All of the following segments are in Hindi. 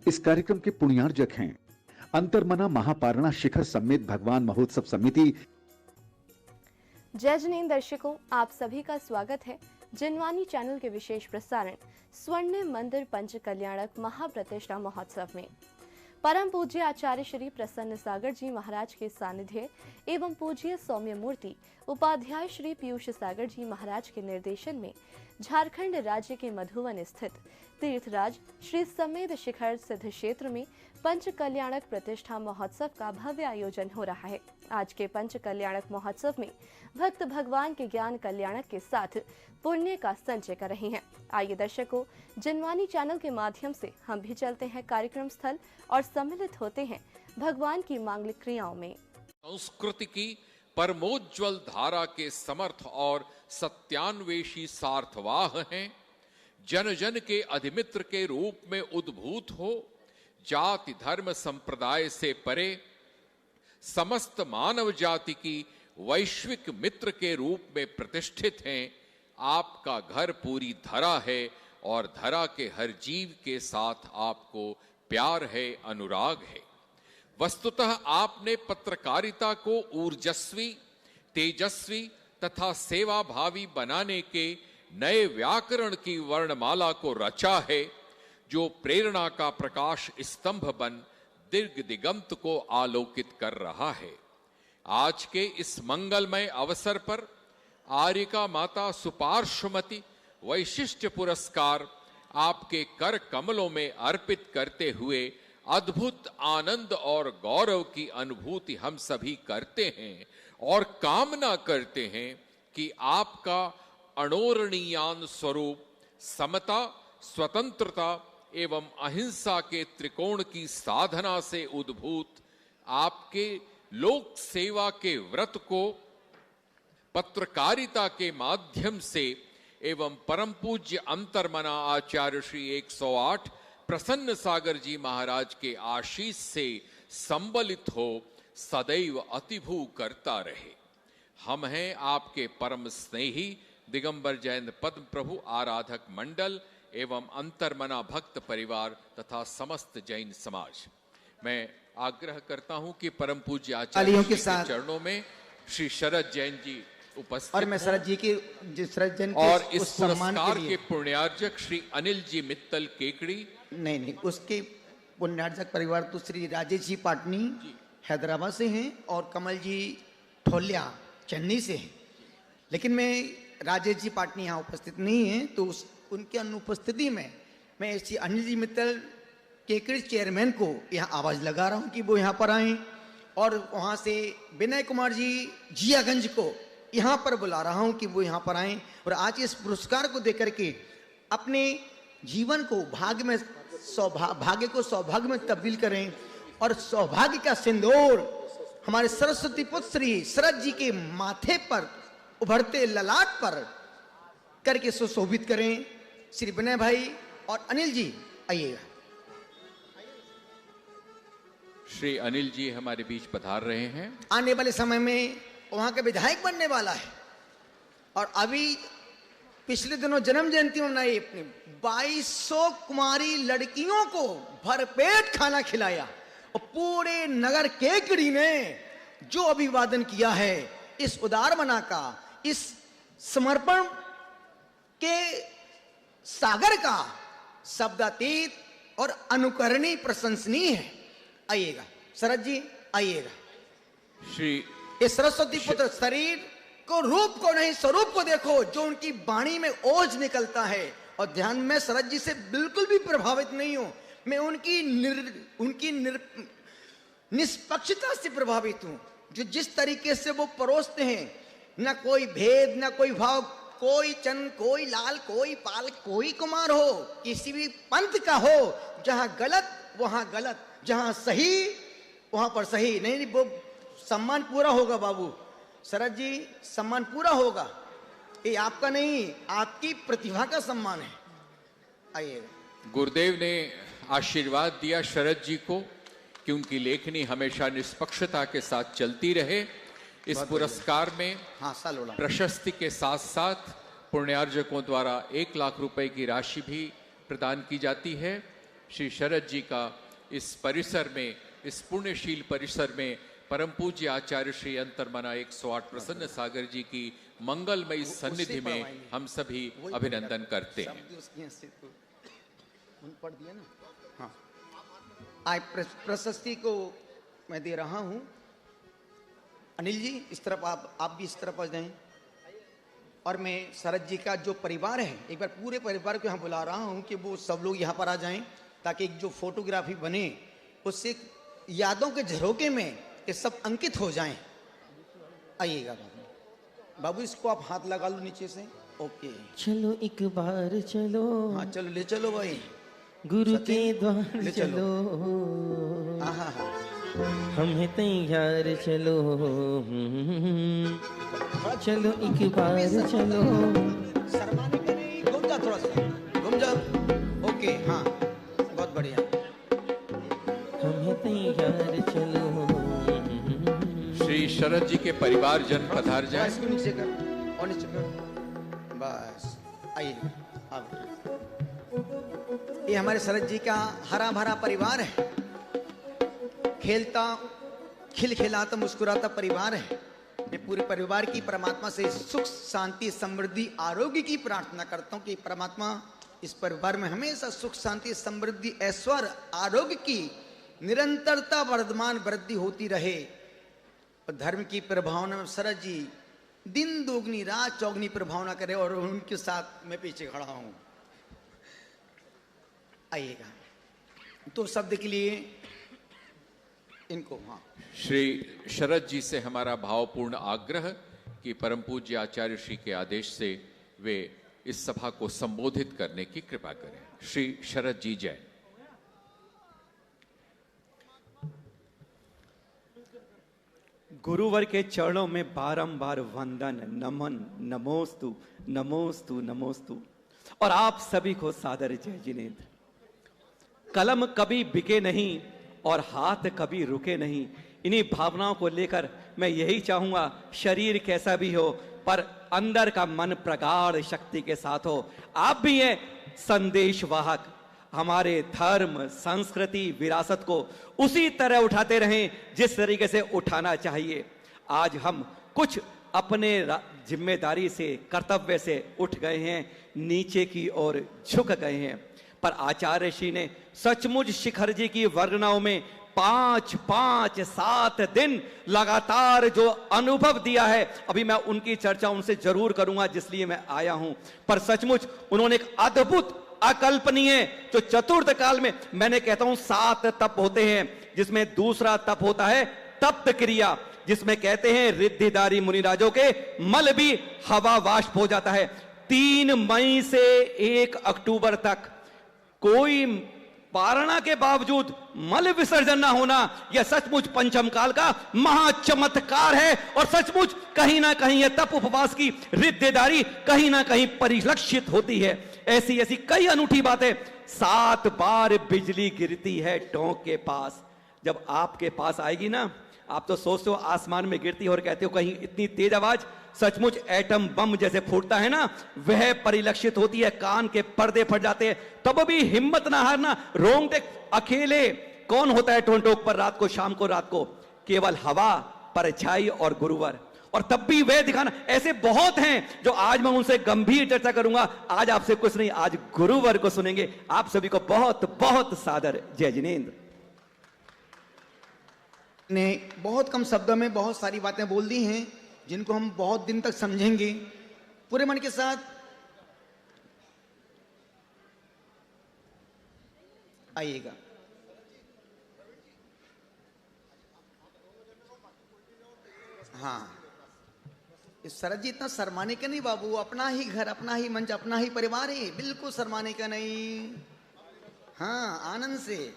इस कार्यक्रम के पुण्यार्जक हैं अंतर्मना महापारणा शिखर समेत भगवान महोत्सव समिति। जय जैन दर्शकों, आप सभी का स्वागत है जनवाणी चैनल के विशेष प्रसारण स्वर्णिम मंदिर पंच कल्याणक महाप्रतिष्ठा महोत्सव में। परम पूज्य आचार्य श्री प्रसन्न सागर जी महाराज के सानिध्य एवं पूज्य सौम्य मूर्ति उपाध्याय श्री पीयूष सागर जी महाराज के निर्देशन में झारखंड राज्य के मधुबन स्थित तीर्थराज श्री समेत शिखर सिद्ध क्षेत्र में पंच कल्याणक प्रतिष्ठा महोत्सव का भव्य आयोजन हो रहा है। आज के पंच कल्याणक महोत्सव में भक्त भगवान के ज्ञान कल्याणक के साथ पुण्य का संचय कर रहे हैं। आइए दर्शकों, जनवाणी चैनल के माध्यम से हम भी चलते हैं कार्यक्रम स्थल और सम्मिलित होते हैं भगवान की मांगलिक क्रियाओं में। संस्कृति की परमोज्वल धारा के समर्थ और सत्यान्वेषी सार्थवाह हैं। जन जन के अधिमित्र के रूप में उद्भूत हो, जाति धर्म संप्रदाय से परे समस्त मानव जाति की वैश्विक मित्र के रूप में प्रतिष्ठित हैं। आपका घर पूरी धरा है और धरा के हर जीव के साथ आपको प्यार है, अनुराग है। वस्तुतः आपने पत्रकारिता को ऊर्जस्वी, तेजस्वी तथा सेवाभावी बनाने के नए व्याकरण की वर्णमाला को रचा है, जो प्रेरणा का प्रकाश स्तंभ बन दीर्घ दिगंत को आलोकित कर रहा है। आज के इस मंगलमय अवसर पर आर्यिका माता सुपार्श्वमति वैशिष्ट्य पुरस्कार आपके कर कमलों में अर्पित करते हुए अद्भुत आनंद और गौरव की अनुभूति हम सभी करते हैं और कामना करते हैं कि आपका अणोरणीयान स्वरूप समता, स्वतंत्रता एवं अहिंसा के त्रिकोण की साधना से उद्भूत आपके लोक सेवा के व्रत को पत्रकारिता के माध्यम से एवं परम पूज्य अंतर्मना आचार्य श्री 108 प्रसन्न सागर जी महाराज के आशीष से संबलित हो सदैव अतिभू करता रहे। हम हैं आपके परम स्नेही दिगंबर जैन पद्म प्रभु आराधक मंडल एवं अंतर्मना भक्त परिवार तथा समस्त जैन समाज। मैं आग्रह करता हूं कि परम पूज्य आचार्य के चरणों में श्री शरद जैन जी उपस्थित और मैं शरद जी की शरद जैन के और इस सम्मान पुरस्कार के पुण्यार्जक श्री अनिल जी मित्तल केकड़ी नहीं उसके पुण्यार्जक परिवार तो श्री राजेश जी पाटनी हैदराबाद से हैं और कमल जी ठोलिया चेन्नई से हैं, लेकिन मैं राजेश जी पाटनी यहाँ उपस्थित नहीं हैं, तो उनके अनुपस्थिति में मैं श्री अनिल जी मित्तल केकड़ी चेयरमैन को यहाँ आवाज लगा रहा हूँ कि वो यहाँ पर आए, और वहाँ से विनय कुमार जी जियागंज को यहाँ पर बुला रहा हूँ कि वो यहाँ पर आए और आज इस पुरस्कार को देकर के अपने जीवन को भाग्य को सौभाग्य में तब्दील करें और सौभाग्य का सिंदूर हमारे सरस्वती पुत्र श्री शरद जी के माथे पर उभरते ललाट पर करके सुशोभित करें। श्री विनय भाई और अनिल जी आइएगा। श्री अनिल जी हमारे बीच पधार रहे हैं। आने वाले समय में वहां के विधायक बनने वाला है और अभी पिछले दिनों जन्म जयंती मनाई, अपनी 2200 कुमारी लड़कियों को भरपेट खाना खिलाया और पूरे नगर केकड़ी ने जो अभिवादन किया है इस उदार मना का, इस समर्पण के सागर का शब्दातीत और अनुकरणीय प्रशंसनीय है। आइएगा शरद जी, आइएगा। श्री इस सरस्वती पुत्र शरीर को, रूप को नहीं स्वरूप को देखो, जो उनकी वाणी में ओज निकलता है। और ध्यान में शरद जी से बिल्कुल भी प्रभावित नहीं हूं, मैं उनकी निष्पक्षता से प्रभावित हूं, जो जिस तरीके से वो परोसते हैं, न कोई भेद न कोई भाव, कोई चंद कोई लाल कोई पाल कोई कुमार हो, किसी भी पंथ का हो, जहां गलत वहां गलत, जहां सही वहां पर सही। नहीं वो सम्मान पूरा होगा बाबू, शरद जी सम्मान पूरा होगा। ये आपका नहीं, आपकी प्रतिभा का सम्मान है। आइएगा। गुरुदेव ने आशीर्वाद दिया शरद जी को कि उनकी लेखनी हमेशा निष्पक्षता के साथ चलती रहे। इस पुरस्कार में प्रशस्ति के साथ साथ पुण्यार्जकों द्वारा 1 लाख रुपए की राशि भी प्रदान की जाती है श्री शरद जी का इस परिसर में, इस पुण्यशील परिसर में परम पूज्य आचार्य श्री अंतर्मना 108 प्रसन्न सागर जी की मंगलमयी सन्निधि में हम सभी अभिनंदन करते हैं। पढ़ दिया ना। हाँ, आज प्रशस्ति को मैं दे रहा हूं। अनिल जी इस तरफ, आप भी इस तरफ आ जाएं। और मैं शरद जी का जो परिवार है, एक बार पूरे परिवार को यहाँ बुला रहा हूँ कि वो सब लोग यहाँ पर आ जाएं, ताकि एक जो फोटोग्राफी बने उससे यादों के झरोके में ये सब अंकित हो जाएं। आइएगा बाबू, बाबू इसको आप हाथ लगा लो नीचे से। ओके, चलो एक बार चलो, हाँ चलो, ले चलो भाई, गुरु के द्वार ले चलो, हाँ हाँ हाँ, हमें तैयार चलो, चलो एक बार चलो। शर्माने का नहीं, घूम जा थोड़ा सा, घूम जा। ओके, हाँ बहुत बढ़िया। हमें तैयार चलो। श्री शरद जी के परिवार जन पधार जाए। इसको नीचे कर और नीचे कर, बस आइए आप। ये हमारे शरद जी का हरा भरा परिवार है, खेलता खिलखिलाता मुस्कुराता परिवार है। मैं पूरे परिवार की परमात्मा से सुख शांति समृद्धि आरोग्य की प्रार्थना करता हूँ कि परमात्मा इस परिवार में हमेशा सुख शांति समृद्धि ऐश्वर्य आरोग्य की निरंतरता वर्धमान वृद्धि होती रहे। और धर्म की प्रभावना में शरद जी दिन दोगुनी रात चौगुनी प्रभावना करे, और उनके साथ मैं पीछे खड़ा हूं। आइएगा तो शब्द के लिए इनको, हाँ। श्री शरद जी से हमारा भावपूर्ण आग्रह कि परम पूज्य आचार्य श्री के आदेश से वे इस सभा को संबोधित करने की कृपा करें। श्री शरद जी जय। गुरुवर के चरणों में बारंबार वंदन, नमन, नमोस्तु नमोस्तु नमोस्तु। और आप सभी को सादर जय जिनेन्द्र। कलम कभी बिके नहीं और हाथ कभी रुके नहीं, इन्हीं भावनाओं को लेकर मैं यही चाहूंगा, शरीर कैसा भी हो पर अंदर का मन प्रगाढ़ शक्ति के साथ हो। आप भी हैं संदेशवाहक, हमारे धर्म संस्कृति विरासत को उसी तरह उठाते रहें जिस तरीके से उठाना चाहिए। आज हम कुछ अपने जिम्मेदारी से, कर्तव्य से उठ गए हैं, नीचे की ओर झुक गए हैं। पर आचार्य श्री ने सचमुच शिखर जी की वर्णनाओं में 5-5, 7 दिन लगातार जो अनुभव दिया है, अभी मैं उनकी चर्चा उनसे जरूर करूंगा जिसलिए मैं आया हूं। पर सचमुच उन्होंने एक अद्भुत अकल्पनीय, जो चतुर्थ काल में मैंने कहता हूं 7 तप होते हैं, जिसमें दूसरा तप होता है तप्त क्रिया, जिसमें कहते हैं रिद्धिदारी मुनिराजों के मल भी हवा वाष्प हो जाता है। 3 मई से 1 अक्टूबर तक कोई पारणा के बावजूद मल विसर्जन ना होना, यह सचमुच पंचम काल का महाचमत्कार है। और सचमुच कहीं ना कहीं यह तप उपवास की रिद्धिदारी कहीं ना कहीं परिलक्षित होती है। ऐसी ऐसी कई अनूठी बातें। 7 बार बिजली गिरती है टोंक के पास। जब आपके पास आएगी ना, आप तो सोचते हो आसमान में गिरती हो और कहते हो कहीं इतनी तेज आवाज, सचमुच एटम बम जैसे फूटता है ना, वह परिलक्षित होती है। कान के पर्दे फट जाते हैं, तब भी हिम्मत ना हारना। रोंगटे अकेले कौन होता है टोंटोक पर रात को, शाम को, रात को? केवल हवा, परछाई और गुरुवर। और तब भी वह दिखाना। ऐसे बहुत हैं जो आज मैं उनसे गंभीर चर्चा करूंगा। आज आपसे कुछ नहीं, आज गुरुवर को सुनेंगे। आप सभी को बहुत बहुत सादर जय जिनेन्द्र। ने बहुत कम शब्दों में बहुत सारी बातें बोल दी हैं, जिनको हम बहुत दिन तक समझेंगे पूरे मन के साथ। आइएगा। हाँ, इस शरद जी इतना शर्माने का नहीं बाबू, अपना ही घर, अपना ही मंच, अपना ही परिवार है, बिल्कुल शर्माने का नहीं। हाँ, आनंद से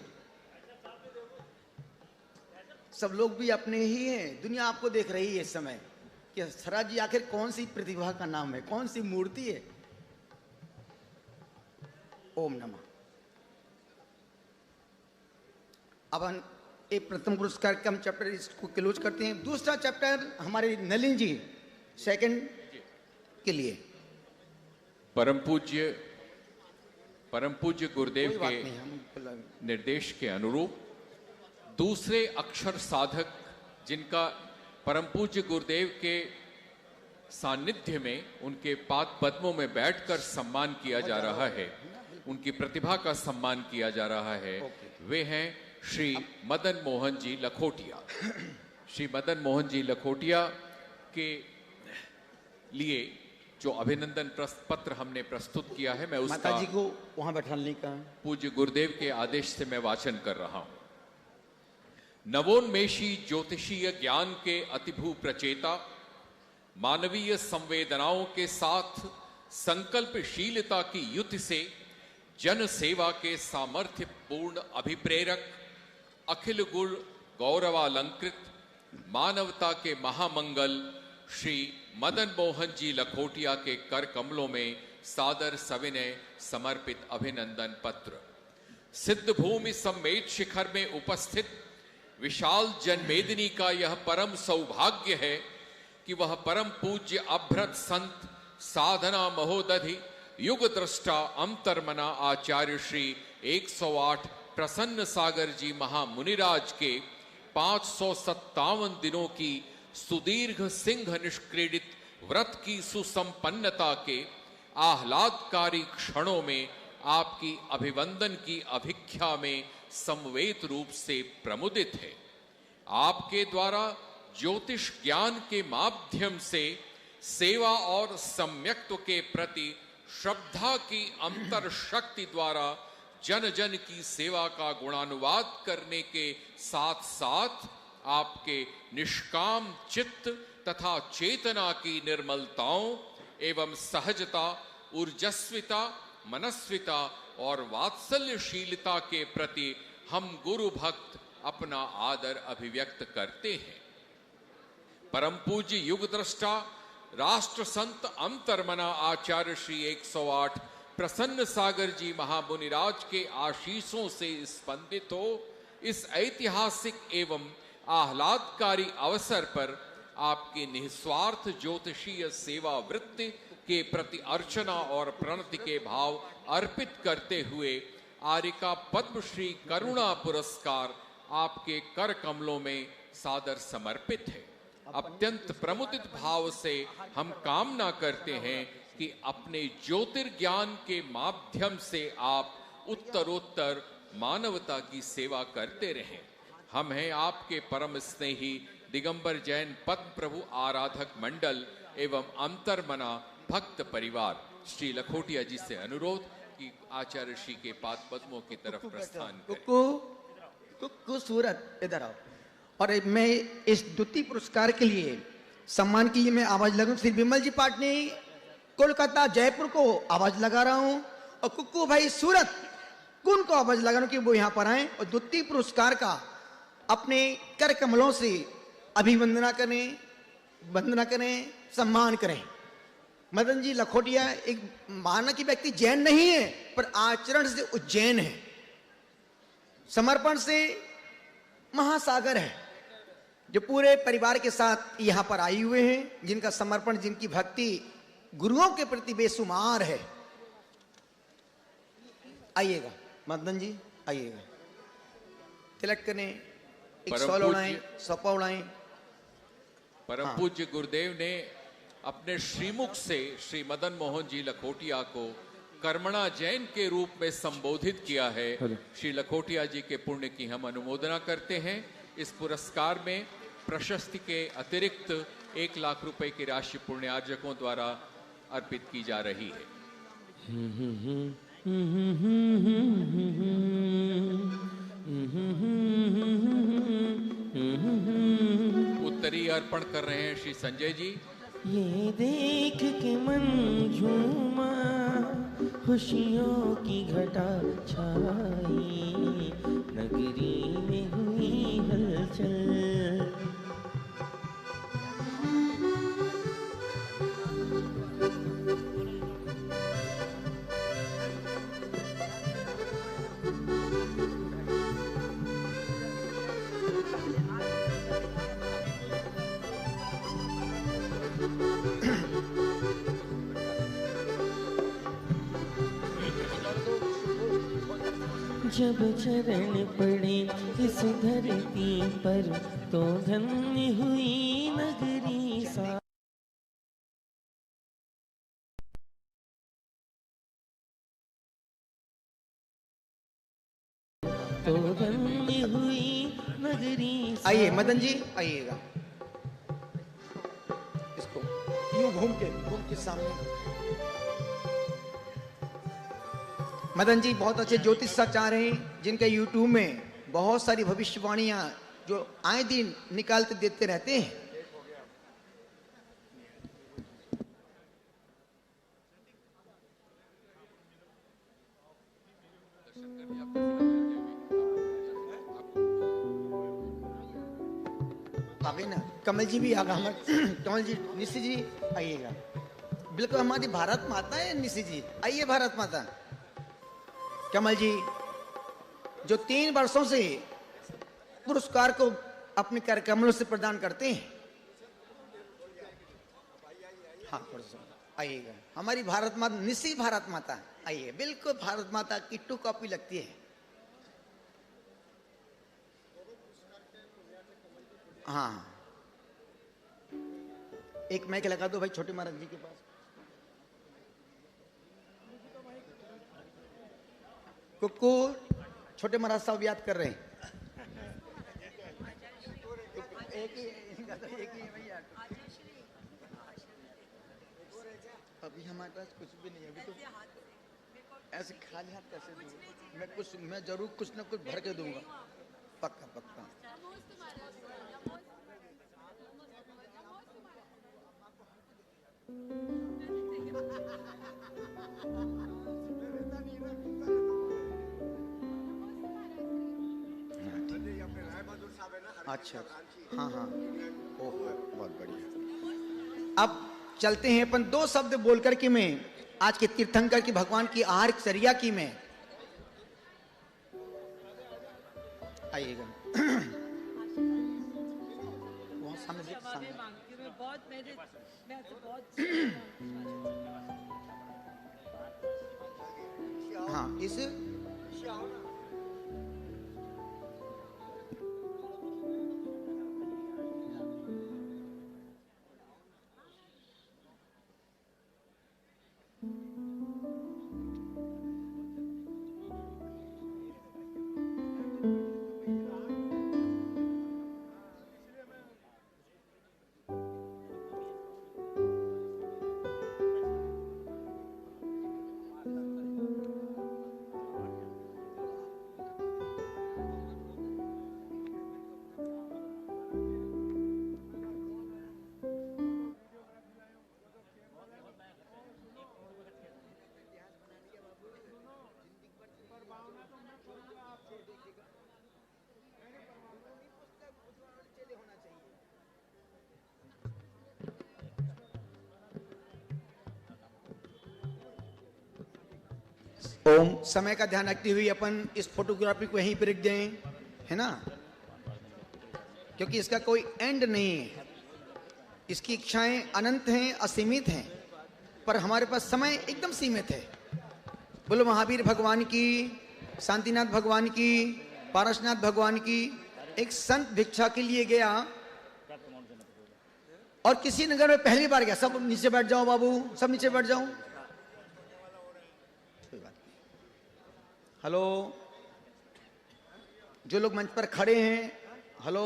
सब लोग भी अपने ही हैं। दुनिया आपको देख रही है इस समय कि शरद जी आखिर कौन सी प्रतिभा का नाम है, कौन सी मूर्ति है। ओम नमः। अब हम एक प्रथम पुरस्कार का हम चैप्टर इसको क्लोज करते हैं। दूसरा चैप्टर हमारे नलिन जी सेकंड के लिए। परम पूज्य परम पूज्य गुरुदेव कोई बात के नहीं, हम निर्देश के अनुरूप दूसरे अक्षर साधक जिनका परम पूज्य गुरुदेव के सानिध्य में उनके पाद पद्मों में बैठकर सम्मान किया जा रहा है, उनकी प्रतिभा का सम्मान किया जा रहा है, वे हैं श्री मदन मोहन जी लखोटिया। श्री मदन मोहन जी लखोटिया के लिए जो अभिनंदन पत्र हमने प्रस्तुत किया है, मैं उसका माता जी को वहां बैठाने का पूज्य गुरुदेव के आदेश से मैं वाचन कर रहा हूं। नवोन्मेषी ज्योतिषीय ज्ञान के अतिभू प्रचेता, मानवीय संवेदनाओं के साथ संकल्पशीलता की युति से जन सेवा के सामर्थ्य पूर्ण अभिप्रेरक, अखिल गुण गौरवालंकृत, मानवता के महामंगल श्री मदन मोहन जी लखोटिया के कर कमलों में सादर सविनय समर्पित अभिनंदन पत्र। सिद्ध भूमि सम्मेद शिखर में उपस्थित विशाल जनमेदिनी का यह परम सौभाग्य है कि वह परम पूज्य अभ्रत संत साधना महोदधि युग दृष्टा अंतर्मना आचार्य श्री 108 प्रसन्न सागर जी महामुनिराज के 557 दिनों की सुदीर्घ सिंह निष्क्रीडित व्रत की सुसंपन्नता के आह्लादकारी क्षणों में आपकी अभिवंदन की अभिख्या में समवेत रूप से प्रमुदित है। आपके द्वारा ज्योतिष ज्ञान के माध्यम से सेवा और सम्यक्त्व के प्रति श्रद्धा की अंतर शक्ति द्वारा जन जन की सेवा का गुणानुवाद करने के साथ साथ आपके निष्काम चित्त तथा चेतना की निर्मलताओं एवं सहजता, ऊर्जस्विता, मनस्विता और वात्सल्यशीलता के प्रति हम गुरु भक्त अपना आदर अभिव्यक्त करते हैं। परम पूज्य युग दृष्टा राष्ट्र संत अंतर्मना आचार्य श्री 108 प्रसन्न सागर जी महामुनिराज के आशीषों से स्पंदित हो इस ऐतिहासिक एवं आह्लादकारी अवसर पर आपकी निस्वार्थ ज्योतिषीय सेवा वृत्ति के प्रति अर्चना और प्रणति के भाव अर्पित करते हुए आर्यका पद्मश्री करुणा पुरस्कार आपके कर कमलों में सादर समर्पित है। अत्यंत प्रमुदित भाव से हम कामना करते हैं कि अपने ज्योतिर्ज्ञान के माध्यम से आप उत्तरोत्तर मानवता की सेवा करते रहें। हम हैं आपके परम स्नेही दिगंबर जैन पद्म प्रभु आराधक मंडल एवं अंतर्मना भक्त परिवार श्री लखोटिया जी से अनुरोध कि आचार्य श्री के पाद पद्मों की तरफ प्रस्थान करें। कुक्कू सूरत इधर आओ। और मैं इस द्वितीय पुरस्कार के लिए सम्मान के लिए मैं आवाज लगाऊं। श्री विमल जी पाटनी कोलकाता जयपुर को आवाज लगा रहा हूं और कुक्कू भाई सूरत कौन को आवाज लगा रहा हूं कि वो यहां पर आए और द्वितीय पुरस्कार का अपने कर कमलों से अभिवंदना करें, वंदना करें, सम्मान करें। मदन जी लखोटिया एक माना कि व्यक्ति जैन नहीं है पर आचरण से उज्जैन है, समर्पण से महासागर है, जो पूरे परिवार के साथ यहां पर आए हुए हैं, जिनका समर्पण, जिनकी भक्ति गुरुओं के प्रति बेशुमार है। आइएगा मदन जी, आइएगा, तिलक करें, एक सौल उड़ाएं, सौपा उड़ाएं। परम पूज्य गुरुदेव ने अपने श्रीमुख से श्री मदन मोहन जी लखोटिया को कर्मणा जैन के रूप में संबोधित किया है। श्री लखोटिया जी के पुण्य की हम अनुमोदना करते हैं। इस पुरस्कार में प्रशस्ति के अतिरिक्त 1 लाख रुपए की राशि पुण्यार्जकों द्वारा अर्पित की जा रही है। उत्तरी अर्पण कर रहे हैं श्री संजय जी। ये देख के मन झूमा, खुशियों की घटा छाई, नगरी में हुई हलचल। जब चरण पड़े इस धरती पर तो धन्य हुई नगरी सा। तो धन्य हुई नगरी सा। आइए मदन जी आइएगा, इसको यूं घूम के सामने। मदन जी बहुत अच्छे ज्योतिष आचार्य हैं, जिनके यूट्यूब में बहुत सारी भविष्यवाणियां जो आए दिन निकालते देते रहते हैं। आगे ना कमल जी भी आगा, हमारे कमल जी निशी जी आइएगा। बिल्कुल हमारी भारत माता है निशी जी, आइए भारत माता। कमल जी जो 3 वर्षों से पुरस्कार को अपने कार्यक्रमों से प्रदान करते हैं। हाँ आइएगा, हमारी भारत माता निशी भारत माता आइए। बिल्कुल भारत माता की टू कॉपी लगती है। हाँ एक माइक लगा दो भाई छोटे महाराज जी के पास। कुक्कू छोटे महाराज साहब याद कर रहे हैं। एक ही भैया, अभी हमारे पास कुछ भी नहीं है। अभी तो ऐसे खाली हाथ कैसे दूंगा? मैं जरूर कुछ ना कुछ भर के दूंगा, पक्का पक्का। अच्छा हाँ हाँ ओह बहुत बढ़िया। अब चलते हैं अपन 2 शब्द बोल करके मैं आज के तीर्थंकर की भगवान की आहार चर्या की मैं आइएगा। वहाँ सामने से सामने। हाँ इस ओम समय का ध्यान रखते हुए अपन इस फोटोग्राफी को यहीं पर रख दें, है ना, क्योंकि इसका कोई एंड नहीं है। इसकी इच्छाएं अनंत हैं, असीमित हैं, पर हमारे पास समय एकदम सीमित है। बोलो महावीर भगवान की, शांतिनाथ भगवान की, पारसनाथ भगवान की। एक संत भिक्षा के लिए गया और किसी नगर में पहली बार गया। सब नीचे बैठ जाओ बाबू, सब नीचे बैठ जाओ। हेलो, जो लोग मंच पर खड़े हैं, हेलो,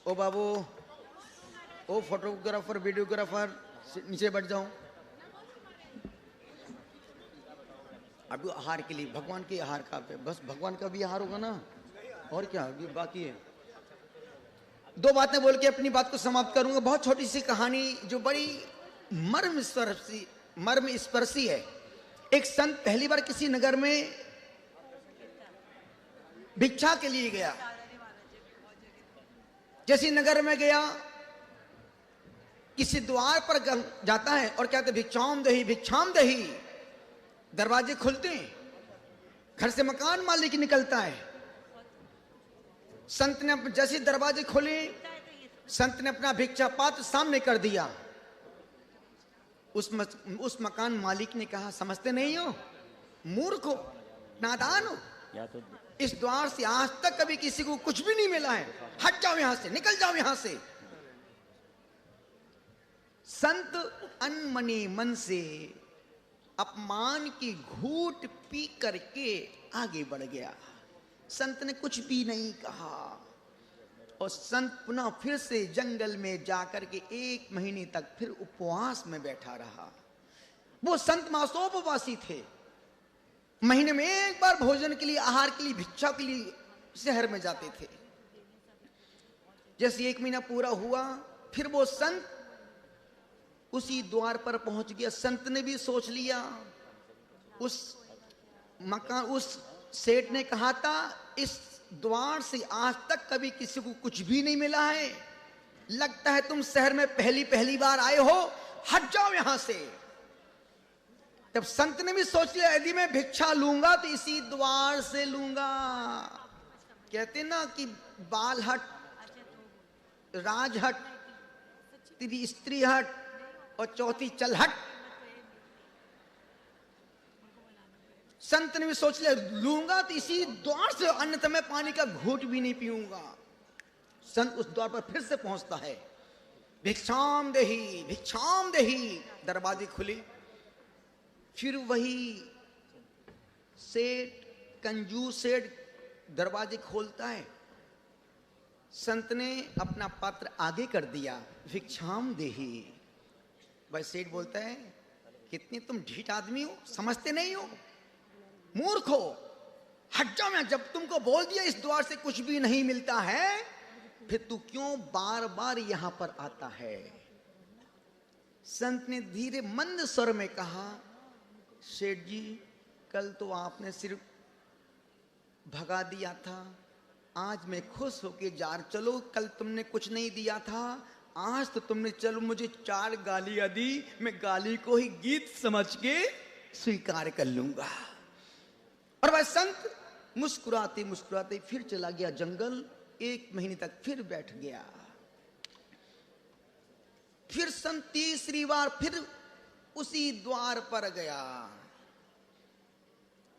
ओ बाबू, ओ फोटोग्राफर, वीडियोग्राफर, नीचे बैठ जाओ। अभी आहार के लिए, भगवान के आहार का, बस भगवान का भी आहार होगा ना, और क्या अभी बाकी है। 2 बातें बोल के अपनी बात को समाप्त करूंगा। बहुत छोटी सी कहानी जो बड़ी मर्म स्पर्शी है। एक संत पहली बार किसी नगर में भिक्षा के लिए गया। जैसे नगर में गया, किसी द्वार पर जाता है और कहते भिक्षाम दही, भिक्षाम दही। दरवाजे खुलते हैं, घर से मकान मालिक निकलता है। संत ने जैसे दरवाजे खोले, संत ने अपना भिक्षा पात्र सामने कर दिया। उस मकान मालिक ने कहा, समझते नहीं हो, मूर्ख हो, नादान हो, या तो इस द्वार से आज तक कभी किसी को कुछ भी नहीं मिला है, हट जाओ यहां से, निकल जाओ यहां से। संत अनमने मन से अपमान की घूंट पी करके आगे बढ़ गया। संत ने कुछ भी नहीं कहा और संत पुनः फिर से जंगल में जाकर के 1 महीने तक फिर उपवास में बैठा रहा। वो संत मासोपवासी थे, महीने में 1 बार भोजन के लिए, आहार के लिए, भिक्षा के लिए शहर में जाते थे। जैसे 1 महीना पूरा हुआ, फिर वो संत उसी द्वार पर पहुंच गया। संत ने भी सोच लिया, उस मकान, उस सेठ ने कहा था इस द्वार से आज तक कभी किसी को कुछ भी नहीं मिला है, लगता है तुम शहर में पहली बार आए हो, हट जाओ यहां से। तब संत ने भी सोच लिया, यदि मैं भिक्षा लूंगा तो इसी द्वार से लूंगा। कहते ना कि बाल हट, राज हट, तेरी स्त्री हट और चौथी चल हट। संत ने भी सोच लिया, लूंगा तो इसी द्वार से, अन्यथा मैं पानी का घूंट भी नहीं पीऊंगा। संत उस द्वार पर फिर से पहुंचता है, भिक्षाम देही, भिक्षाम देही। दरवाजे खुले, फिर वही सेठ, कंजूस सेठ दरवाजे खोलता है। संत ने अपना पात्र आगे कर दिया, भिक्षाम देही। भाई सेठ बोलता है, कितने तुम ढीठ आदमी हो, समझते नहीं हो, मूर्ख हो, हट जाओ। मैं जब तुमको बोल दिया इस द्वार से कुछ भी नहीं मिलता है, फिर तू क्यों बार बार यहां पर आता है? संत ने धीरे मंद स्वर में कहा, सेठ जी कल तो आपने सिर्फ भगा दिया था, आज मैं खुश होके जा रहा। चलो कल तुमने कुछ नहीं दिया था, आज तो तुमने चलो मुझे 4 गालियां दी, मैं गाली को ही गीत समझ के स्वीकार कर लूंगा। और वह संत मुस्कुराते मुस्कुराते फिर चला गया जंगल। 1 महीने तक फिर बैठ गया। फिर संत तीसरी बार फिर उसी द्वार पर गया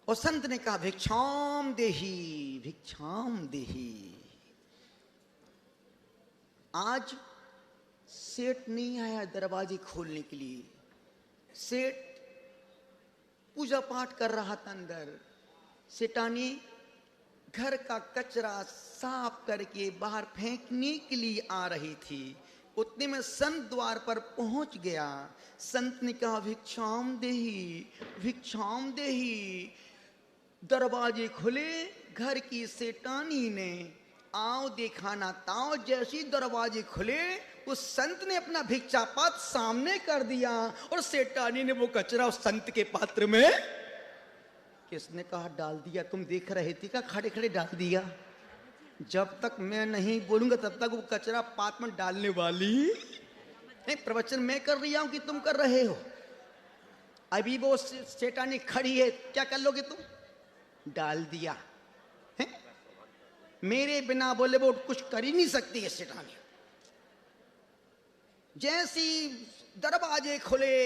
और संत ने कहा, भिक्षाम देही, भिक्षाम देही। आज सेठ नहीं आया दरवाजे खोलने के लिए। सेठ पूजा पाठ कर रहा था अंदर। सेठानी घर का कचरा साफ करके बाहर फेंकने के लिए आ रही थी। उतने में संत द्वार पर पहुंच गया। संत ने कहा, भिक्षाम देही, भिक्षाम देही। दरवाजे खुले। घर की सेठानी ने आओ देखा ना ताओ, जैसी दरवाजे खुले उस संत ने अपना भिक्षा पात्र सामने कर दिया और सेठानी ने वो कचरा उस संत के पात्र में, किसने कहा डाल दिया? तुम देख रहे थे क्या? खड़े खड़े डाल दिया। जब तक मैं नहीं बोलूंगा तब तक वो कचरा पात्र में डालने वाली नहीं। प्रवचन मैं कर रही हूं कि तुम कर रहे हो? अभी वो सेठानी खड़ी है, क्या कर लोगे तुम? डाल दिया है? मेरे बिना बोले वो कुछ कर ही नहीं सकती है सेठानी। जैसी दरवाजे खुले,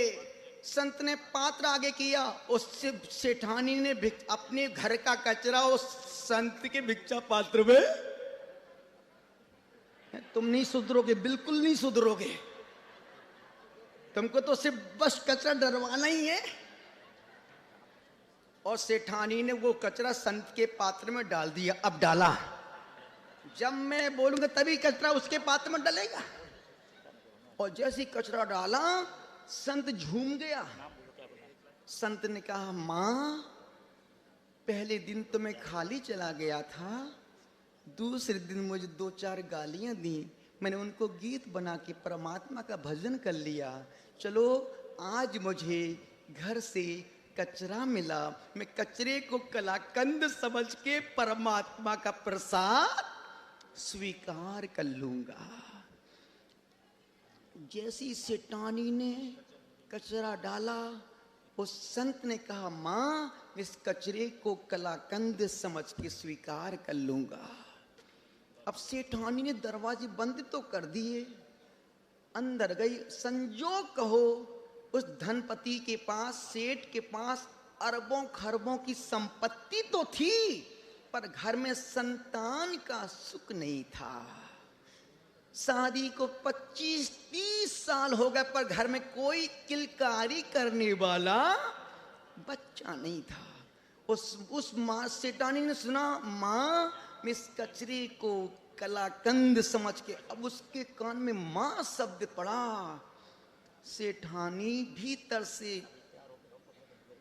संत ने पात्र आगे किया, उस सेठानी ने अपने घर का कचरा उस संत के भिक्षा पात्र में। तुम नहीं सुधरोगे, बिल्कुल नहीं सुधरोगे। तुमको तो सिर्फ बस कचरा डरवाना ही है। और सेठानी ने वो कचरा संत के पात्र में डाल दिया। अब डाला, जब मैं बोलूंगा तभी कचरा उसके पात्र में डालेगा। और जैसी कचरा डाला, संत झूम गया। संत ने कहा, मां पहले दिन तो मैं खाली चला गया था, दूसरे दिन मुझे 2-4 गालियां दी, मैंने उनको गीत बना के परमात्मा का भजन कर लिया। चलो आज मुझे घर से कचरा मिला, मैं कचरे को कलाकंद समझ के परमात्मा का प्रसाद स्वीकार कर लूंगा। जैसी सेठानी ने कचरा डाला, उस संत ने कहा, मां इस कचरे को कलाकंद समझ के स्वीकार कर लूंगा। अब सेठानी ने दरवाजे बंद तो कर दिए, अंदर गई। संजोग कहो उस धनपति के पास, सेठ के पास अरबों खरबों की संपत्ति तो थी, पर घर में संतान का सुख नहीं था। शादी को 25-30 साल हो गए, पर घर में कोई किलकारी करने वाला बच्चा नहीं था। उस माँ सेठानी ने सुना, माँ मिस कचरे को कलाकंद समझ के, अब उसके कान में माँ शब्द पड़ा। सेठानी भीतर से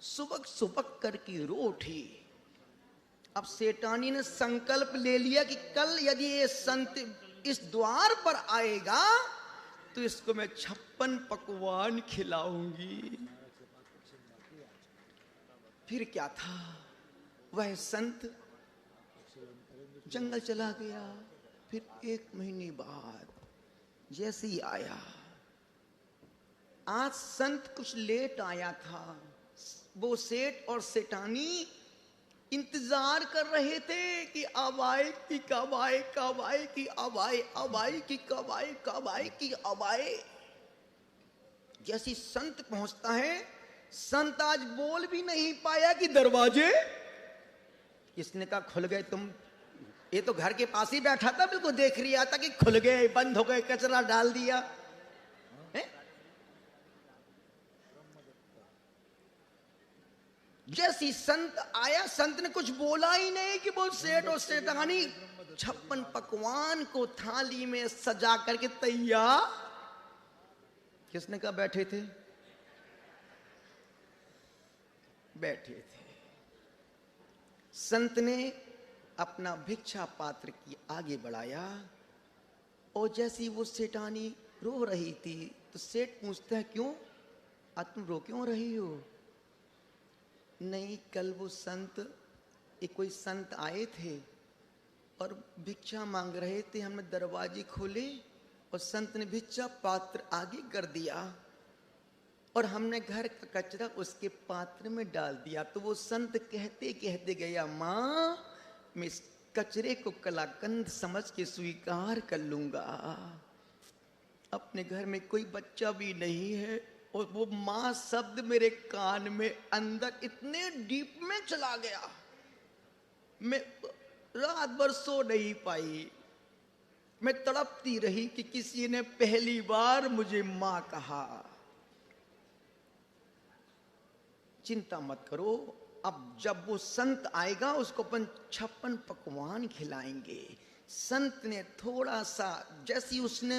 सुबक सुबक करके रो उठी। अब सेठानी ने संकल्प ले लिया कि कल यदि ये संत इस द्वार पर आएगा तो इसको मैं 56 पकवान खिलाऊंगी। फिर क्या था, वह संत जंगल चला गया। फिर 1 महीने बाद जैसे ही आया, आज संत कुछ लेट आया था। वो सेठ और सेठानी इंतजार कर रहे थे कि अब आए कि कब आए, कब आए कि अब आए, अब आए कि कब आए, कब आए कि अब आए। जैसी संत पहुंचता है, संत आज बोल भी नहीं पाया कि दरवाजे, किसने कहा खुल गए तुम, ये तो घर के पास ही बैठा था, बिल्कुल देख रहा था कि खुल गए, बंद हो गए, कचरा डाल दिया है? जैसी संत आया, संत ने कुछ बोला ही नहीं कि वो सेठ और सेठानी 56 पकवान को थाली में सजा करके तैयार। किसने कहा बैठे थे? बैठे थे। संत ने अपना भिक्षा पात्र की आगे बढ़ाया, और जैसी वो सेठानी रो रही थी तो सेठ पूछता है, क्यों तुम रो क्यों रही हो? नहीं, कल वो संत, एक कोई संत आए थे और भिक्षा मांग रहे थे, हमने दरवाजे खोले और संत ने भिक्षा पात्र आगे कर दिया और हमने घर का कचरा उसके पात्र में डाल दिया। तो वो संत कहते कहते गया, माँ मैं इस कचरे को कलाकंद समझ के स्वीकार कर लूंगा। अपने घर में कोई बच्चा भी नहीं है, और वो माँ शब्द मेरे कान में अंदर इतने डीप में चला गया, मैं रात भर सो नहीं पाई। मैं तड़पती रही कि किसी ने पहली बार मुझे माँ कहा। चिंता मत करो, अब जब वो संत आएगा उसको अपन 56 पकवान खिलाएंगे। संत ने थोड़ा सा, जैसी उसने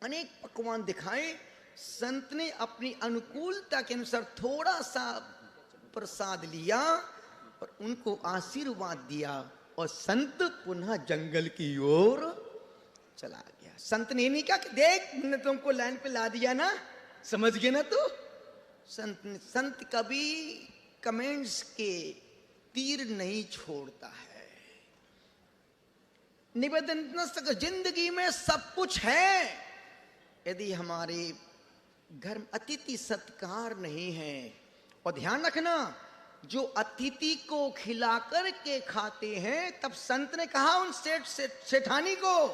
अनेक पकवान दिखाए, संत ने अपनी अनुकूलता के अनुसार थोड़ा सा प्रसाद लिया और उनको आशीर्वाद दिया, और संत पुनः जंगल की ओर चला गया। संत ने नहीं कहा कि देख मैंने तुमको लाइन पे ला दिया ना, समझ गए ना तू। संत कभी कमेंट्स के तीर नहीं छोड़ता है। निवेदन इतना सक, जिंदगी में सब कुछ है, यदि हमारे घर में अतिथि सत्कार नहीं है, और ध्यान रखना जो अतिथि को खिलाकर के खाते हैं, तब संत ने कहा उन सेठानी को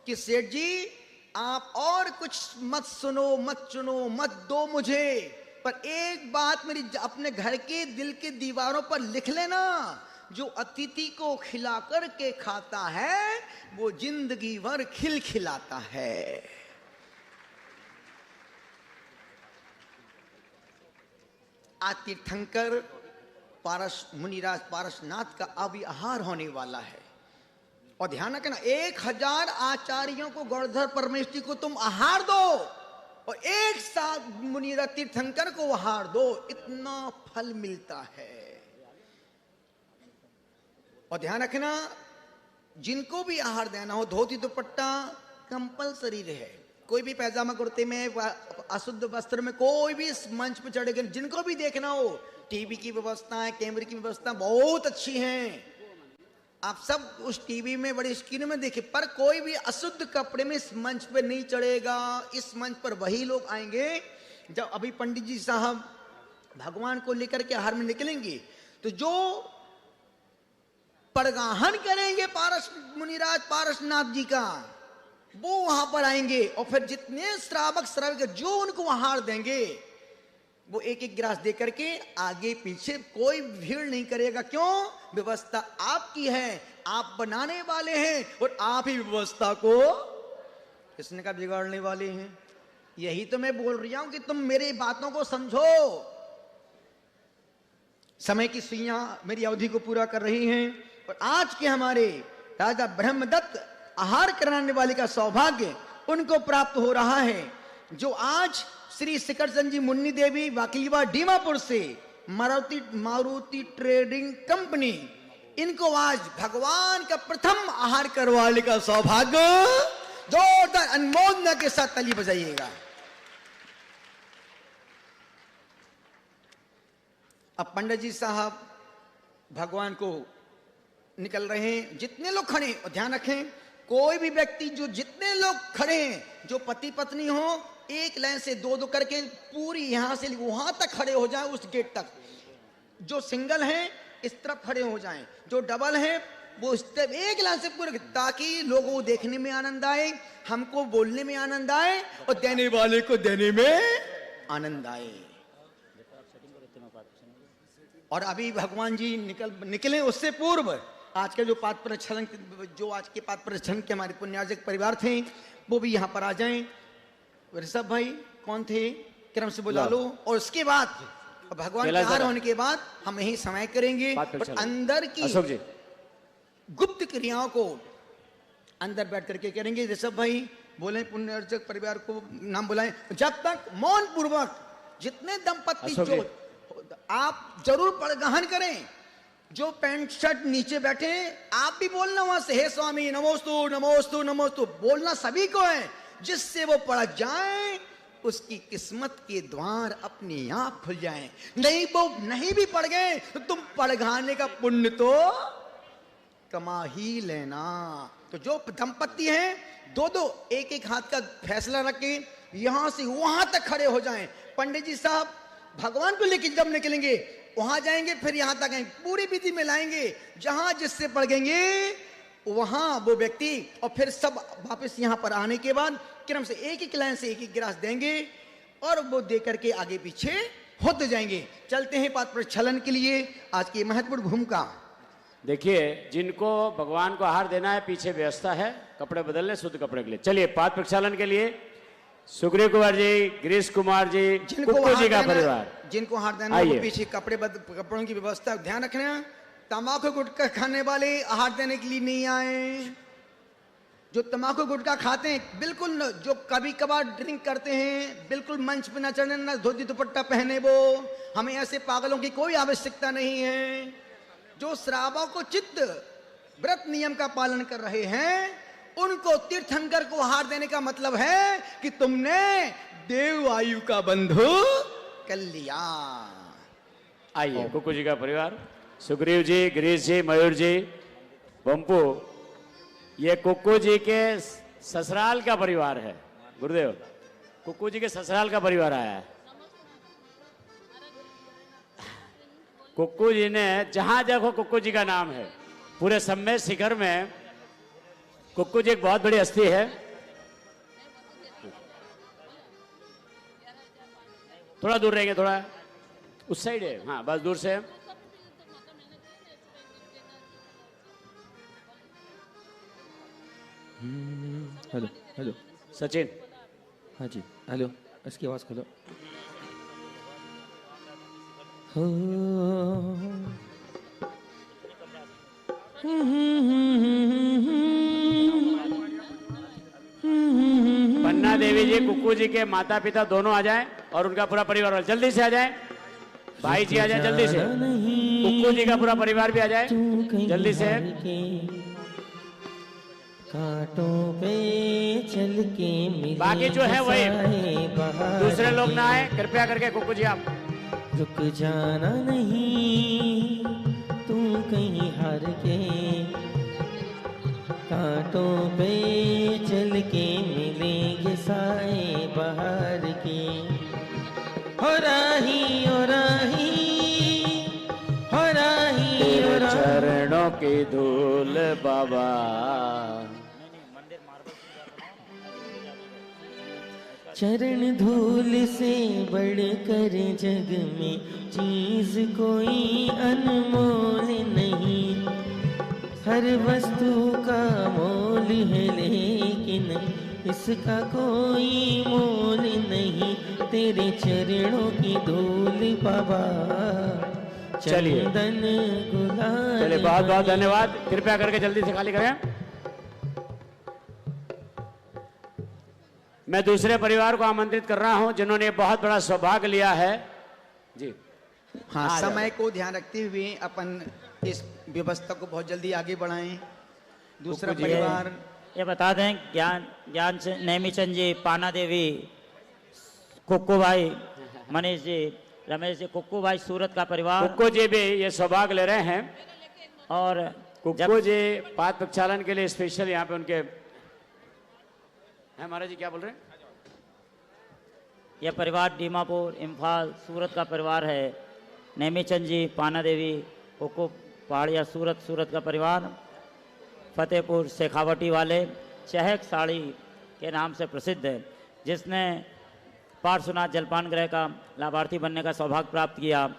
कि सेठ जी आप और कुछ मत सुनो, मत चुनो, मत दो मुझे, पर एक बात मेरी अपने घर के दिल के दीवारों पर लिख लेना, जो अतिथि को खिलाकर के खाता है वो जिंदगी भर खिलखिलाता है। आज तीर्थंकर पारस मुनिराज पारसनाथ का अविहार होने वाला है, और ध्यान रखना 1000 आचार्यों को गौरधर परमेष्ठी को तुम आहार दो और एक साथ मुनिराज तीर्थंकर को आहार दो, इतना फल मिलता है। और ध्यान रखना जिनको भी आहार देना हो, धोती दुपट्टा कंपलसरी रहे, कोई भी पैजामा कुर्ते में, अशुद्ध वस्त्र में कोई भी इस मंच पर चढ़ेगा, जिनको भी देखना हो, टीवी की व्यवस्था है, कैमरे की व्यवस्था बहुत अच्छी है, आप सब उस टीवी में बड़ी स्क्रीन में देखें, पर कोई भी अशुद्ध कपड़े में इस मंच पर नहीं चढ़ेगा। इस मंच पर वही लोग आएंगे जब अभी पंडित जी साहब भगवान को लेकर के आहार में निकलेंगे, तो जो परगाहन करेंगे पारस मुनिराज पारसनाथ जी का, वो वहां पर आएंगे, और फिर जितने श्रावक श्राविका जो उनको आहार देंगे वो एक एक गिलास दे करके आगे पीछे कोई भीड़ नहीं करेगा। क्यों? व्यवस्था आपकी है, आप बनाने वाले हैं और आप ही व्यवस्था को किसने का बिगाड़ने वाले हैं। यही तो मैं बोल रहा हूं कि तुम मेरी बातों को समझो। समय की सुइयां मेरी अवधि को पूरा कर रही हैं और आज के हमारे राजा ब्रह्मदत्त आहार कराने वाले का सौभाग्य उनको प्राप्त हो रहा है, जो आज श्री शिखरचंद जी मुन्नी देवी वाकिलीवा दीमापुर से मारुति ट्रेडिंग कंपनी, इनको आज भगवान का प्रथम आहार करवाने का सौभाग्य। जोरदार अनुमोदना के साथ ताली बजाइएगा। अब पंडित जी साहब भगवान को निकल रहे हैं। जितने लोग खड़े हैं, और ध्यान रखें, कोई भी व्यक्ति जो जितने लोग खड़े हैं, जो पति पत्नी हो, एक लाइन से दो दो करके पूरी यहां से वहां तक खड़े हो जाएं, उस गेट तक। जो सिंगल हैं इस तरफ खड़े हो जाएं, जो डबल हैं वो इस तरफ एक लाइन से पूरे, ताकि लोगों को देखने में आनंद आए, हमको बोलने में आनंद आए और देने वाले को देने में आनंद आए। और अभी भगवान जी निकले उससे पूर्व आज के जो पाद प्रक्षालन, जो आज के पाद प्रक्षालन के हमारे पुण्यार्जक परिवार थे, वो भी यहाँ पर आ जाएं। ऋषभ भाई कौन थे, क्रम से बुला लो। और उसके बाद भगवान के आहार होने के बाद हम यही समय करेंगे और अंदर की गुप्त क्रियाओं को अंदर बैठ करके करेंगे। ऋषभ भाई बोले पुण्यार्जक परिवार को नाम बुलाएं। जब तक मौन पूर्वक जितने दंपत्ति जो आप जरूर पड़गहन करें, जो पैंट शर्ट नीचे बैठे आप भी बोलना वहां से, हे स्वामी नमोस्तु नमोस्तु नमोस्तु बोलना सभी को है, जिससे वो पड़ जाए उसकी किस्मत के द्वार अपने आप खुल जाएं। नहीं वो नहीं भी पड़ गए तो तुम पड़घाने का पुण्य तो कमा ही लेना। तो जो दंपत्ति हैं दो दो एक एक हाथ का फैसला रख के यहां से वहां तक खड़े हो जाएं। पंडित जी साहब भगवान को लेकर जब निकलेंगे वहां जाएंगे, फिर यहां तक आएंगे, पूरी विधि में लाएंगे। जहां जिससे पड़ेंगे वहां वो व्यक्ति, और फिर सब वापस यहां पर आने के बाद क्रम से एक एक लाइन से एक एक गिलास देंगे और वो दे करके आगे पीछे होते जाएंगे। चलते हैं पाद प्रक्षालन के लिए। आज की महत्वपूर्ण भूमिका देखिए, जिनको भगवान को आहार देना है पीछे व्यवस्था है, कपड़े बदलने शुद्ध कपड़े के लिए। चलिए पाद प्रक्षालन के लिए सुग्रीव कुमार जी, गिरीश कुमार जी, कुक्कू जी का परिवार, जिनको आहार देना है वो पीछे कपड़ों की व्यवस्था ध्यान रखना। तंबाकू गुटखा खाने वाले आहार देने के लिए नहीं आए। जो तंबाकू गुटखा खाते हैं बिल्कुल, जो कभी कभार ड्रिंक करते हैं, बिल्कुल मंच पे न चढ़ने, न धोती दुपट्टा पहने, वो हमें ऐसे पागलों की कोई आवश्यकता नहीं है। जो श्रावकों को चित्त व्रत नियम का पालन कर रहे हैं उनको तीर्थंकर को आहार देने का मतलब है कि तुमने देव आयु का बंधु कर लिया। आइए कुक्कू जी का परिवार, सुग्रीव जी, गिरीश जी, मयूर जी, बम्पू, ये कुक्कू जी के ससुराल का परिवार है। गुरुदेव, कुक्कू जी के ससुराल का परिवार आया है। कुक्कू जी ने जहां देखो कुक्कू जी का नाम है। पूरे सम्मेद शिखर में कुक्कू जी एक बहुत बड़ी हस्ती है। थोड़ा दूर रहेंगे, थोड़ा उस साइड है, हाँ बस दूर से। हेलो हेलो सचिन, हाँ जी हेलो, इसकी आवाज खोलो। हो पन्ना देवी जी, कुक्कू जी के माता पिता दोनों आ जाएं और उनका पूरा परिवार जल्दी से आ जाएं। भाई जी आ जाए जल्दी से, कुक्कू जी का पूरा परिवार भी आ जाए जल्दी से। कांटों पे चल के मिले बाकी जो है वही, दूसरे लोग ना आए कृपया करके। कुक्कू जी आप रुक जाना नहीं, तू कहीं हार के, कांटों पे चल के मिलेंगे साए बहार के। हो राही हो राही हो राही हो राही, चरणों की धूल बाबा, चरण धूल से बढ़कर जग में चीज कोई अनमोल नहीं। हर वस्तु का मोल है लेकिन इसका कोई मोल नहीं। तेरे चरणों की धूल बाबा चलिए। चंदन गुलाल। चलिए, बहुत बहुत धन्यवाद। कृपया करके जल्दी से खाली करें। मैं दूसरे परिवार को आमंत्रित कर रहा हूं जिन्होंने बहुत बड़ा सौभाग्य लिया है। जी हाँ, आ जाओ। समय को ध्यान रखते हुए अपन इस व्यवस्था को बहुत जल्दी आगे बढ़ाएं। दूसरा जी। परिवार ये बता दें ज्ञान से नेमीचंद जी, पाना देवी, कुक्कू भाई, मनीष जी, रमेश जी, कुक्कू भाई सूरत का परिवार। कुक्कू जी भी ये सौभाग्य ले रहे हैं और कुक्कू जी पाद प्रक्षालन के लिए स्पेशल यहाँ पे उनके हैं। महाराज जी क्या बोल रहे हैं? यह परिवार दीमापुर, इम्फाल, सूरत का परिवार है। नेमीचंद जी, पाना देवी, कुक्कू पहाड़िया, सूरत का परिवार। फतेहपुर शेखावटी वाले चहक साड़ी के नाम से प्रसिद्ध है, जिसने पार्श्वनाथ जलपान गृह का लाभार्थी बनने का सौभाग्य प्राप्त किया,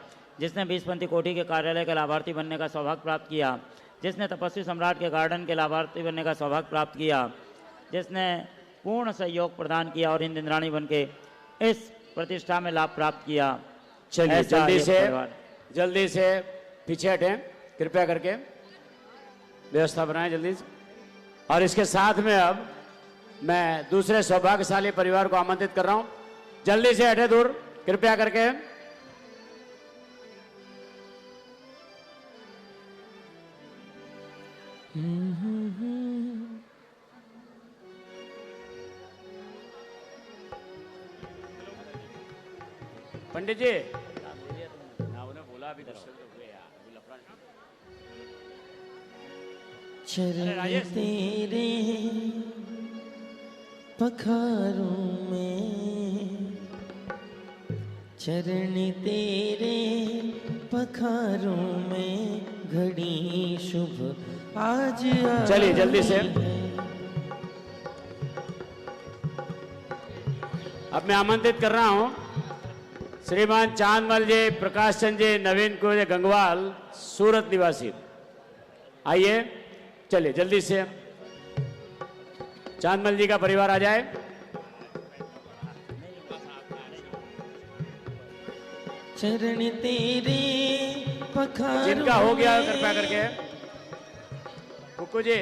जिसने 20पंथी कोठी के कार्यालय के लाभार्थी बनने का सौभाग्य प्राप्त किया, जिसने तपस्वी सम्राट के गार्डन के लाभार्थी बनने का सौभाग्य प्राप्त किया, जिसने पूर्ण सहयोग प्रदान किया और इन इंद्राणी बन के इस प्रतिष्ठा में लाभ प्राप्त किया। चलिए ऐसा जल्दी से पीछे हटें कृपया करके, व्यवस्था बनाएं जल्दी से। और इसके साथ में अब मैं दूसरे सौभाग्यशाली परिवार को आमंत्रित कर रहा हूं, जल्दी से हटे दूर कृपया करके। पंडित जी बोला अभी चरण तेरे पखारों में, चरण तेरे पखारों में घड़ी शुभ आज। चलिए जल्दी से। अब मैं आमंत्रित कर रहा हूं श्रीमान चांदमल जी, प्रकाश चंद जी, नवीन कुमार गंगवाल, सूरत निवासी। आइए, चलिए जल्दी से चांदमल जी का परिवार आ जाए। चरण तेरे पखारों जिनका हो गया कृपया करके। कुक्कू जी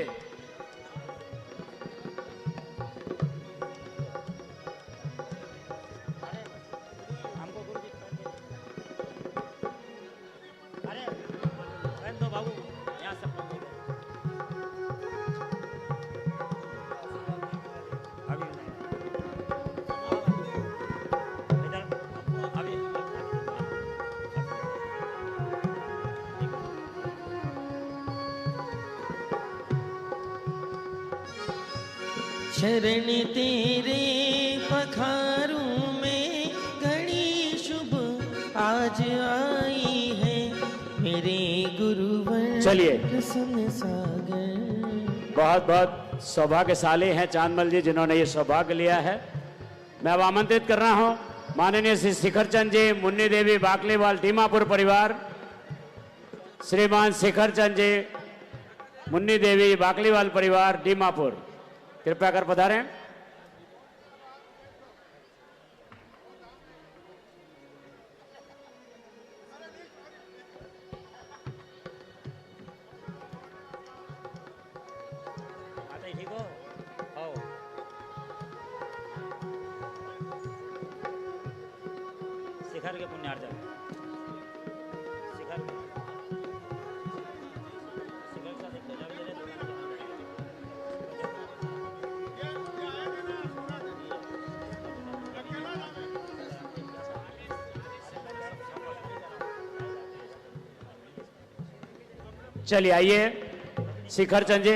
चरण तेरे पखारों में घड़ी शुभ आज आई है, मेरे गुरुवर चलिए। प्रसन्न सागर। बहुत बहुत सौभाग्यशाली हैं चांदमल जी जिन्होंने ये सौभाग्य लिया है। मैं अब आमंत्रित कर रहा हूं माननीय श्री शिखर चंद जी, मुन्नी देवी, बाकलीवाल, दीमापुर परिवार। श्रीमान शिखर चंद जी, मुन्नी देवी, बाकलीवाल परिवार, दीमापुर, कृपया कर पधारें। ठीक हो? आओ। शिखर के पुण्यार्जन, शिखर का देखो जब मेरे चलिए आइए शिखर चंद जी।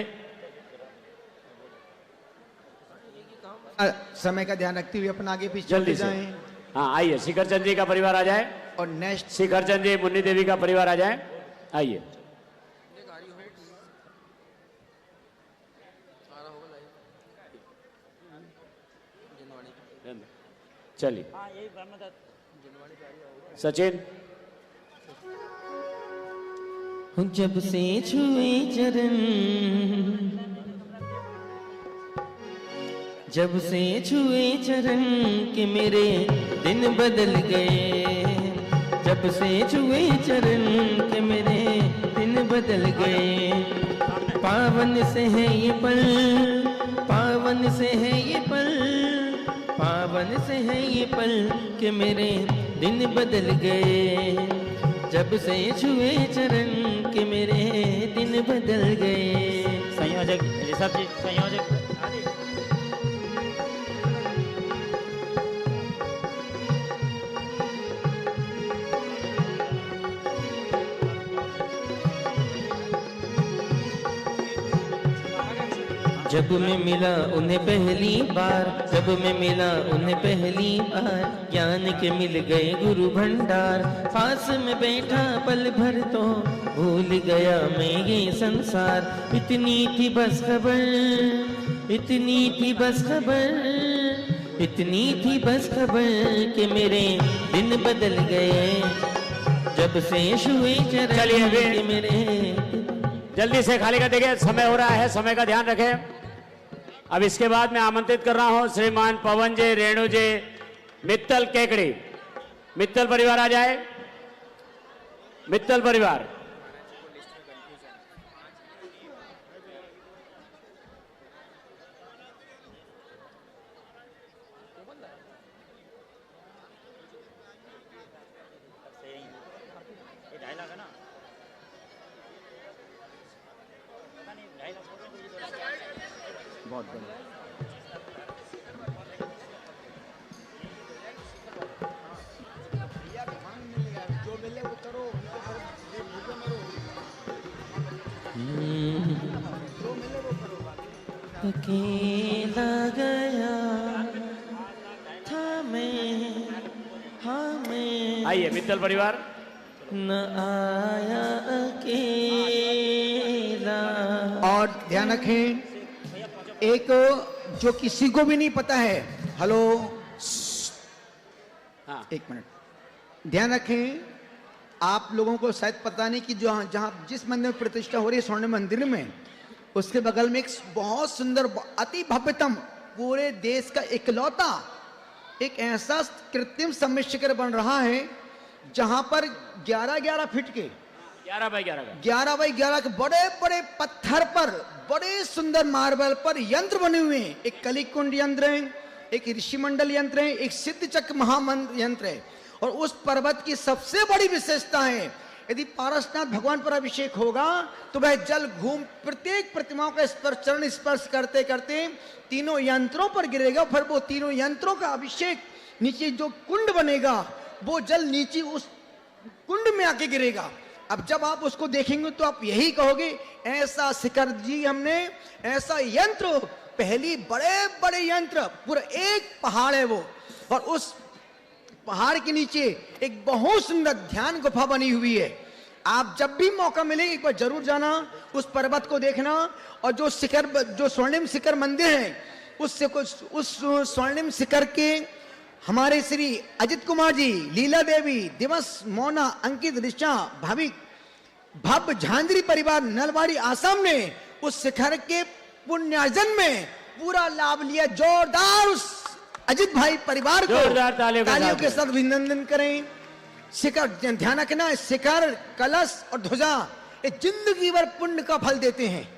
समय का ध्यान रखते हुए अपन आगे पीछे जल्दी चलते से। जाएं। हाँ आइए, शिखर चंद जी का परिवार आ जाए और नेक्स्ट शिखर चंद जी, मुन्नी देवी का परिवार आ जाए। आइए। चलिए सचिन। जब से छुए चरण, जब से छुए चरण के मेरे दिन बदल गए, जब से छुए चरण के मेरे दिन बदल गए। पावन से है ये पल, पावन से है ये पल, पावन से है ये पल के मेरे दिन बदल गए। जब से छुए चरण के मेरे दिन बदल गए। संयोजक ऋषभ जी, संयोजक जब मैं मिला उन्हें पहली बार, जब मैं मिला उन्हें पहली बार, ज्ञान के मिल गए गुरु भंडार। पास में बैठा पल भर तो भूल गया मैं ये संसार। इतनी थी बस खबर, इतनी थी बस खबर, इतनी थी बस खबर कि मेरे दिन बदल गए। जब से छुए चरण चलिए के मेरे। जल्दी से खाली कर देंगे, समय हो रहा है, समय का ध्यान रखें। अब इसके बाद मैं आमंत्रित कर रहा हूं श्रीमान पवन जी, रेणु जी, मित्तल केकड़ी। मित्तल परिवार आ जाए, मित्तल परिवार। बहुत बढ़िया। अकेला गया था मैं, हाँ मैं आइए मित्तल परिवार। न आया अकेला। और ध्यान रखें, एक जो किसी को भी नहीं पता है, हेलो, हाँ। एक मिनट, ध्यान रखें, आप लोगों को शायद पता नहीं कि जो जहां जिस मंदिर में प्रतिष्ठा हो रही है स्वर्ण मंदिर में, उसके बगल में एक बहुत सुंदर अति भव्यतम पूरे देश का इकलौता एक ऐसा कृत्रिम समय शिखर बन रहा है जहां पर 11-11 फीट के 11 बाई 11 11 बाई 11 के बड़े बड़े पत्थर पर बड़े सुंदर मार्बल पर यंत्र बने हुए हैं। एक कलिकुंड यंत्र है, एक ऋषिमंडल यंत्र है, एक सिद्ध चक्र महामंत्र यंत्र है। और उस पर्वत की सबसे बड़ी विशेषता है, यदि पारसनाथ भगवान पर अभिषेक होगा तो वह जल घूम प्रत्येक प्रतिमाओं का स्पर्श, चरण स्पर्श करते करते तीनों यंत्रों पर गिरेगा। फिर वो तीनों यंत्रों का अभिषेक नीचे जो कुंड बनेगा वो जल नीचे उस कुंड में आके गिरेगा। अब जब आप उसको देखेंगे तो आप यही कहोगे ऐसा शिखर जी हमने, ऐसा यंत्र, पहली बड़े बड़े यंत्र, पूरा एक पहाड़ है वो, और उस पहाड़ के नीचे एक बहुत सुंदर ध्यान गुफा बनी हुई है। आप जब भी मौका मिले एक बार जरूर जाना, उस पर्वत को देखना। और जो शिखर, जो स्वर्णिम शिखर मंदिर है, उस स्वर्णिम शिखर के हमारे श्री अजित कुमार जी, लीला देवी, दिवस, मोना, अंकित, ऋषा, भाविक, भव, झांझरी परिवार नलवाड़ी आसाम ने उस शिखर के पुण्यार्जन में पूरा लाभ लिया। जोरदार उस अजित भाई परिवार को तालियों के साथ अभिनंदन करें। शिखर, ध्यान रखना, शिखर, कलश और ध्वजा ये जिंदगी भर पुण्य का फल देते हैं।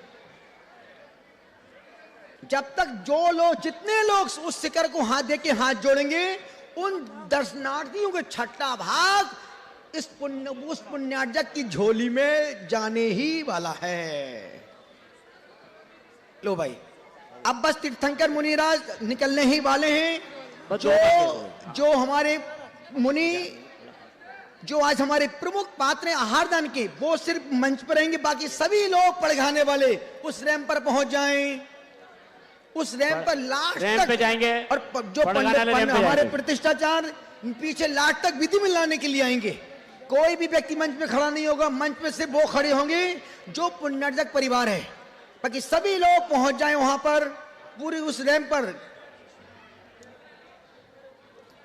जब तक जो लोग, जितने लोग उस शिखर को हाथ देके हाथ जोड़ेंगे, उन दर्शनार्थियों के छठा भाग उस पुण्यार्जक की झोली में जाने ही वाला है। लो भाई, अब बस तीर्थंकर मुनिराज निकलने ही वाले हैं। जो हमारे मुनि, जो आज हमारे प्रमुख पात्र हैं आहार दान के, वो सिर्फ मंच पर रहेंगे, बाकी सभी लोग पड़घाने वाले उस रैंप पर पहुंच जाएं। उस रैंप पर लास्ट तक जाएंगे और जो पंडित हमारे प्रतिष्ठाचार पीछे लास्ट तक विधि में लाने के लिए आएंगे। कोई भी व्यक्ति मंच पे खड़ा नहीं होगा, मंच पे सिर्फ वो खड़े होंगे जो पुण्यार्जक परिवार है, बाकी सभी लोग पहुंच जाएं वहां पर पूरी उस रैंप पर।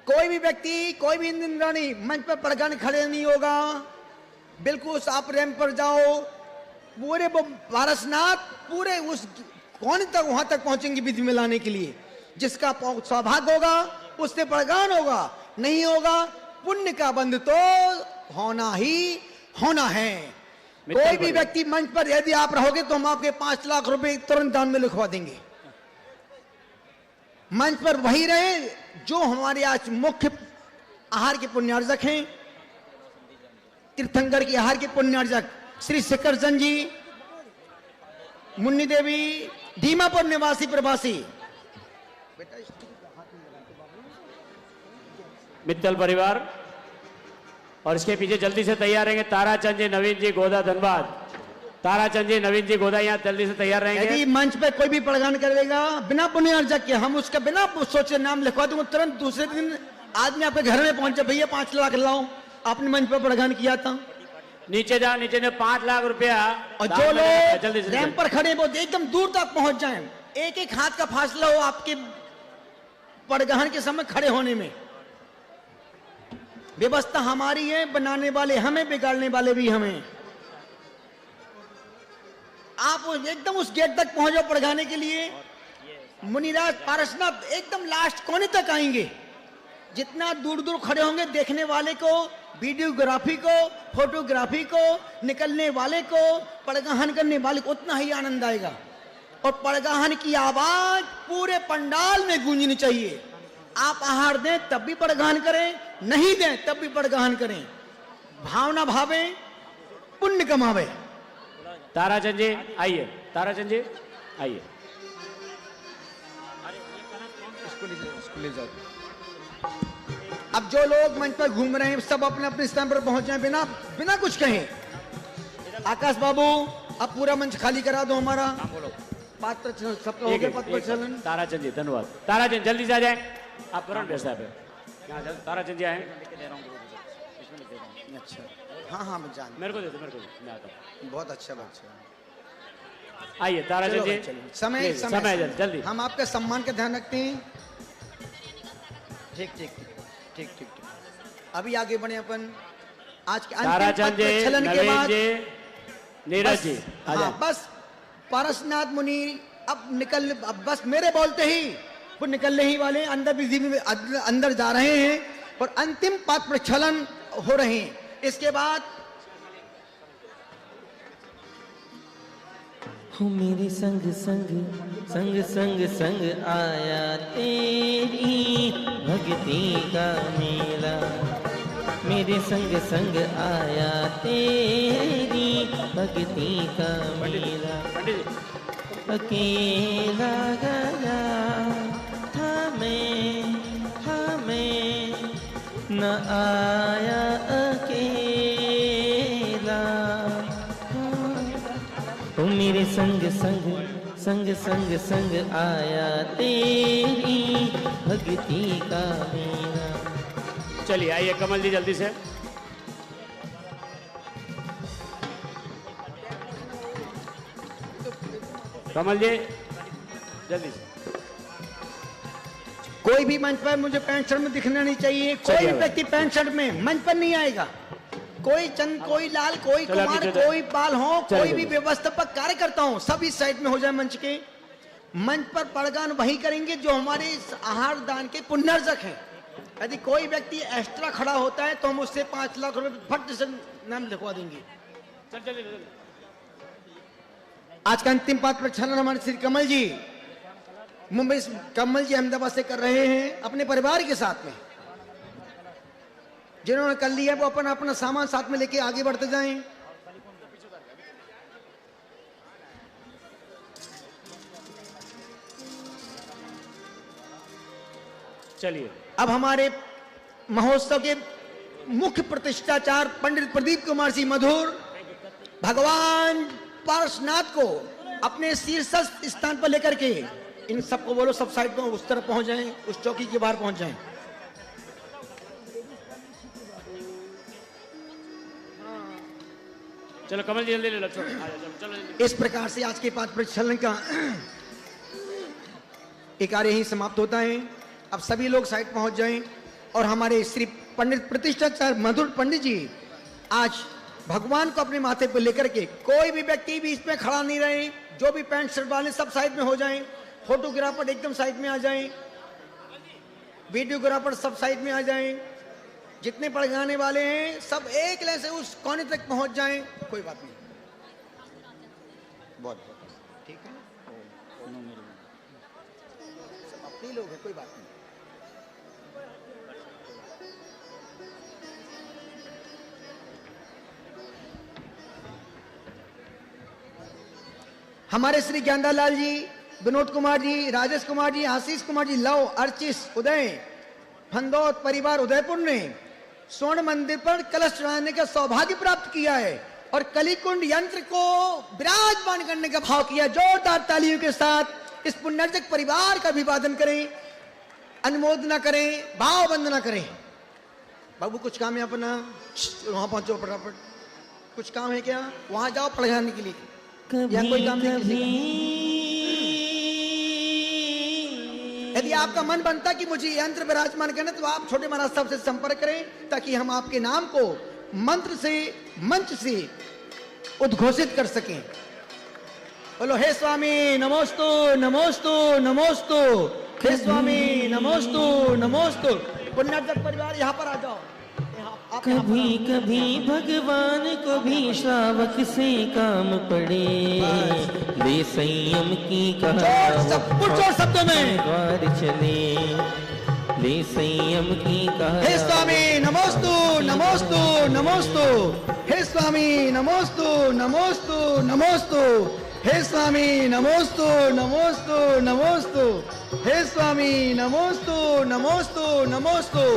कोई भी व्यक्ति, कोई भी इंद्राणी मंच पर पड़गान खड़े नहीं होगा। बिल्कुल आप रैंप पर जाओ, पूरे वो पारसनाथ पूरे उस कोने तक वहां तक पहुंचेंगे विधि में लाने के लिए। जिसका सौभाग्य होगा उससे पड़गान होगा, नहीं होगा पुण्य का बंध तो होना ही होना है। कोई भी व्यक्ति मंच पर यदि आप रहोगे तो हम आपके 5 लाख रुपए तुरंत दान में लिखवा देंगे। मंच पर वही रहे जो हमारे आज मुख्य आहार के पुण्यार्जक हैं, तीर्थंकर के आहार के पुण्यार्जक श्री शिखरचंद जी, मुन्नी देवी, दीमापुर निवासी प्रवासी, मित्तल परिवार, और इसके पीछे जल्दी से तैयार रहेंगे ताराचंद जी, नवीन जी, गोदा, धनबाद। ताराचंद जी, नवीन जी, गोदा यहाँ जल्दी से तैयार रहेंगे। यदि मंच पे कोई भी पड़गान करेगा बिना पुण्यार्जक के, हम उसका बिना सोचे नाम लिखवा दूंगा, तुरंत दूसरे दिन आदमी आपके घर में पहुंचे, भैया 5 लाख लाओ, आपने मंच पर पड़गान किया था। नीचे जाओ, नीचे ने 5 लाख रुपया। और जो लोग रैंप पर खड़े वो एकदम दूर तक पहुंच जाएं, एक एक हाथ का फासला हो आपके पड़गान के समय खड़े होने में। व्यवस्था हमारी है, बनाने वाले हमें, बिगाड़ने वाले भी हमें। आप एकदम उस गेट तक पहुंचो पड़गाने के लिए। मुनिराज पारसनाथ एकदम लास्ट कोने तक आएंगे। जितना दूर दूर खड़े होंगे देखने वाले को, वीडियोग्राफी को, फोटोग्राफी को, निकलने वाले को, पड़गाहन करने वाले को उतना ही आनंद आएगा। और पड़गाहन की आवाज पूरे पंडाल में गूंजनी चाहिए। आप आहार दें तब भी पड़गाहन करें, नहीं दें तब भी पड़गाहन करें। भावना भावे, पुण्य कमावे। ताराचंद जी आइए, ताराचंद जी आइए। अब जो लोग मंच पर घूम रहे हैं सब अपने अपने स्थान पर पहुंच जाएं बिना बिना कुछ कहे। आकाश बाबू अब पूरा मंच खाली करा दो हमारा। पात्र सबका हो गया पद प्रचलन। ताराचंद जी धन्यवाद। ताराचंद जल्दी से आ जाए, आप तुरंत व्यस्त है। ताराचंद जी आए। अच्छा, हाँ हाँ मैं जान, मेरे को दे दो, मेरे को दे, मैं आता हूँ। बहुत अच्छा बच्चा। आइए ताराचंद जी, समय समय जल्दी। हम आपका सम्मान का ध्यान रखते हैं। ठीक ठीक ठीक ठीक। अभी आगे बढ़े अपन। आज के अंतिम पद प्रचलन के बाद नीरज जी आ जाए। बस पारसनाथ मुनि अब निकल, अब बस मेरे बोलते ही वो निकलने ही वाले, अंदर विधि में अंदर जा रहे हैं और अंतिम पद प्रचलन हो रहे हैं। इसके बाद हो मेरे संग संग संग संग संग आया तेरी भक्ति का मेला। मेरे संग संग आया तेरी भक्ति का मेला। अकेला गया था मैं न आया अकेला। ओ मेरे संग संग संग संग संग आया तेरी भक्ति का मेला। चलिए आइए कमल जी जल्दी से। कमल जी जल्दी से। कोई भी मंच पर मुझे पैंट शर्ट में दिखना नहीं चाहिए। कोई भी व्यक्ति पैंट शर्ट में मंच पर नहीं आएगा। कोई चंद, कोई लाल, कोई कुमार, कोई बाल हो, कोई भी व्यवस्थापक कार्यकर्ता हो, सब इस साइड में हो जाए मंच के। मंच पर पड़गान वही करेंगे जो हमारे आहार दान के पुण्यार्जक हैं। यदि कोई व्यक्ति एक्स्ट्रा खड़ा होता है तो हम उससे 5 लाख रुपए फट से नाम लिखवा देंगे। आज का अंतिम पद प्रचलन हमारे श्री कमल जी मुंबई, कमल जी अहमदाबाद से कर रहे हैं अपने परिवार के साथ में। जिन्होंने कर लिया वो अपना अपना सामान साथ में लेके आगे बढ़ते जाएं। चलिए अब हमारे महोत्सव के मुख्य प्रतिष्ठाचार पंडित प्रदीप कुमार सिंह मधुर भगवान पारसनाथ को अपने शीर्षस्थ स्थान पर लेकर के, इन सबको बोलो सब साइड पर उस तरफ पहुंच जाएं, उस चौकी के बाहर पहुंच जाएं। चलो कमल जी जल्दी ले लो। चलो इस प्रकार से आज के पाठ प्रचलन का एक कार्य ही समाप्त होता है। अब सभी लोग साइड पहुंच जाएं। और हमारे श्री पंडित प्रतिष्ठाचार्य मधुर पंडित जी आज भगवान को अपने माथे पर लेकर के, कोई भी व्यक्ति भी इसमें खड़ा नहीं रहे, जो भी पैंट शर्ट वाले सब साइड में हो जाएं, फोटोग्राफर एकदम साइड में आ जाएं, वीडियोग्राफर सब साइड में आ जाएं, जितने पढ़ाने वाले हैं सब एक लाइन से उस कोने तक पहुंच जाएं, कोई बात नहीं, बहुत ठीक है, सब अपने लोग हैं, कोई बात नहीं। हमारे श्री ज्ञानदास लाल जी, विनोद कुमार जी, राजेश कुमार जी, आशीष कुमार जी, लव, अर्चिस, उदय, फंदौत परिवार उदयपुर ने स्वर्ण मंदिर पर कलश चढ़ाने का सौभाग्य प्राप्त किया है और कलिकुंड यंत्र को विराजमान करने का भाव किया। जोरदार तालियों के साथ इस पुण्यर्जक परिवार का अभिवादन करें, अनुमोदना करें, भाव वंदना करें। बाबू कुछ काम है अपना, वहां पहुंचो फटाफट, कुछ काम है क्या? वहां जाओ पढ़ाने के लिए, या कोई काम नहीं किसी का। यदि आपका मन बनता कि मुझे यंत्र विराजमान करना, तो आप छोटे महाराज साहब से संपर्क करें ताकि हम आपके नाम को मंत्र से, मंच से उद्घोषित कर सकें। बोलो हे स्वामी नमोस्तु नमोस्तु नमोस्तु, हे स्वामी नमोस्तु नमोस्तु। पुण्यर्जक परिवार यहाँ पर आ जाओ। कभी कभी भगवान को भी श्रावक से काम पड़े, ले संयम की जोर शब्दों में द्वार चले, ले संयम की हे स्वामी नमोस्तु नमोस्तु नमोस्तु, हे स्वामी नमोस्तु नमोस्तु नमोस्तु, हे स्वामी नमोस्तु नमोस्तु नमोस्तु, हे स्वामी नमोस्तु नमोस्तु नमोस्तु,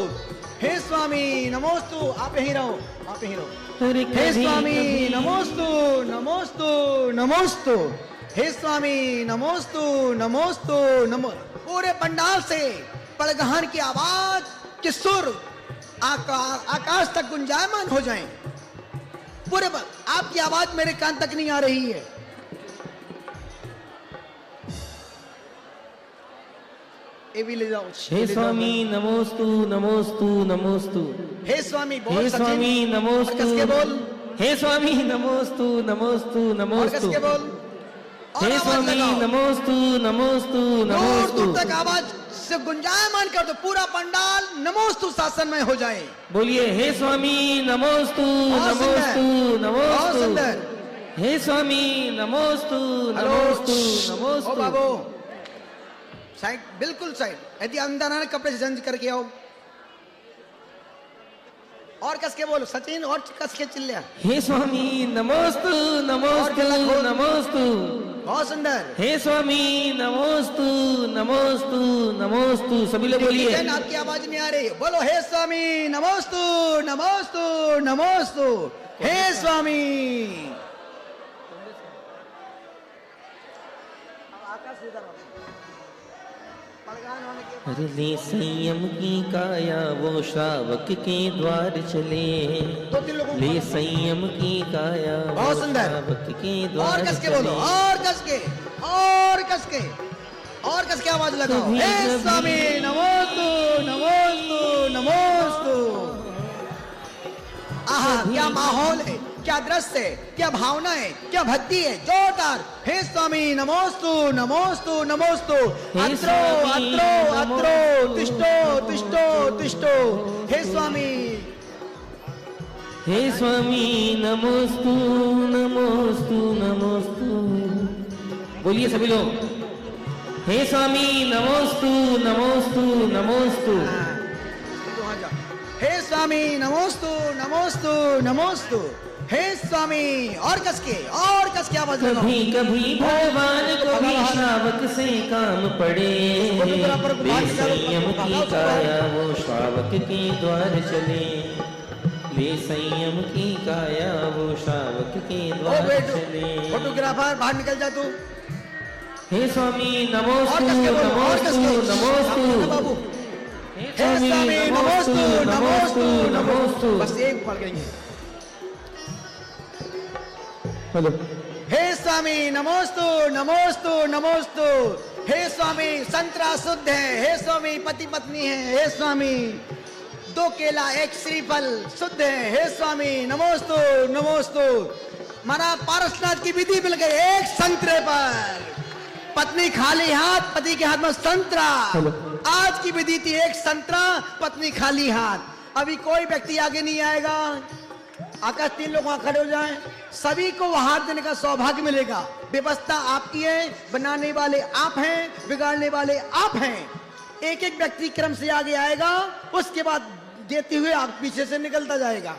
हे स्वामी नमोस्तु। आप यहीं रहो, आप यहीं रहो। हे स्वामी नमोस्तु नमोस्तु नमोस्तु, हे स्वामी नमोस्तु नमोस्तु नमो। पूरे पंडाल से पड़गहन की आवाज के सुर आकाश तक गुंजायमान हो जाएं। पूरे आपकी आवाज मेरे कान तक नहीं आ रही है। ये भी ले जाओ। हे स्वामी नमोस्तु नमोस्तु नमोस्तु, हे स्वामी बोल, हे स्वामी नमोस्तु, कस के बोल, हे स्वामी नमोस्तु नमोस्तु नमोस्तु, हे स्वामी नमोस्तु नमोस्तु नमोस्तु। दूर तक आवाज से गुंजायमान कर दो, पूरा पंडाल नमोस्तु शासन में हो जाए। बोलिए हे स्वामी नमोस्तु नमोस्तु नमोस्तु, हे स्वामी नमोस्तु नमोस्तु नमोस्तु। बाबू साइड, बिल्कुल साइड। यदि अंदर आना कपड़े से जंज करके आओ और कस के बोलो सचिन, और कस के चिल्ला। हे स्वामी नमोस्तु नमोस्तु नमोस्तु, बहुत सुंदर। हे स्वामी नमोस्तु नमोस्तु नमोस्तु। सभी लोग बोलिए। आपकी आवाज नहीं आ रही, बोलो हे स्वामी नमोस्तु नमोस्तु नमोस्तु, हे स्वामी। ले संयम की काया वो श्रावक के द्वार चले, ले संयम की काया वो श्रावक के द्वार चले। और कस के बोलो, और कस के, और कस के, और कस के आवाज लगाओ। हे स्वामी नमोस्तु नमोस्तु नमोस्तु। आहा क्या माहौल है, क्या दृश्य है, क्या भावना है, क्या भक्ति है, जोरदार। हे स्वामी नमोस्तु नमोस्तु नमोस्तु। अत्रो अत्रो अत्रो, तिष्ठो तिष्ठो तिष्ठो। हे स्वामी, हे स्वामी नमोस्तु नमोस्तु नमोस्तु। बोलिए सभी लोग। हे स्वामी नमोस्तु नमोस्तु नमोस्तु। हे स्वामी नमोस्तु नमोस्तु नमोस्तु, हे स्वामी। और कस के, और कस के आवाज लगाओ। कभी कभी भगवान को भी श्रावक से काम पड़े, ले संयम की काया वो श्रावक के द्वार चले, ले संयम की काया वो श्रावक के द्वार चले। फोटोग्राफर बाहर निकल जा तू। हे स्वामी नमोस्तु नमोस्तु नमोस्तु, हे स्वामी नमोस्तु नमोस्तु नमोस्तु। बस एक पढ़ गई है। हेलो। हे स्वामी नमोस्तु नमोस्तु नमोस्तु, हे स्वामी संतरा शुद्ध है, हे स्वामी पति पत्नी है, हे स्वामी 2 केला 1 श्रीफल शुद्ध है। हे स्वामी नमोस्तु नमोस्तु। महाराज पारसनाथ की विधि मिल गई 1 संतरे पर। पत्नी खाली हाथ, पति के हाथ में संतरा। आज की विधि थी 1 संतरा, पत्नी खाली हाथ। अभी कोई व्यक्ति आगे नहीं आएगा। आकाश 3 लोग वहां खड़े हो जाएं, सभी को हाथ देने का सौभाग्य मिलेगा। व्यवस्था आपकी है, बनाने वाले आप हैं, बिगाड़ने वाले आप हैं। एक एक व्यक्ति क्रम से आगे आएगा, उसके बाद देते हुए आप पीछे से निकलता जाएगा।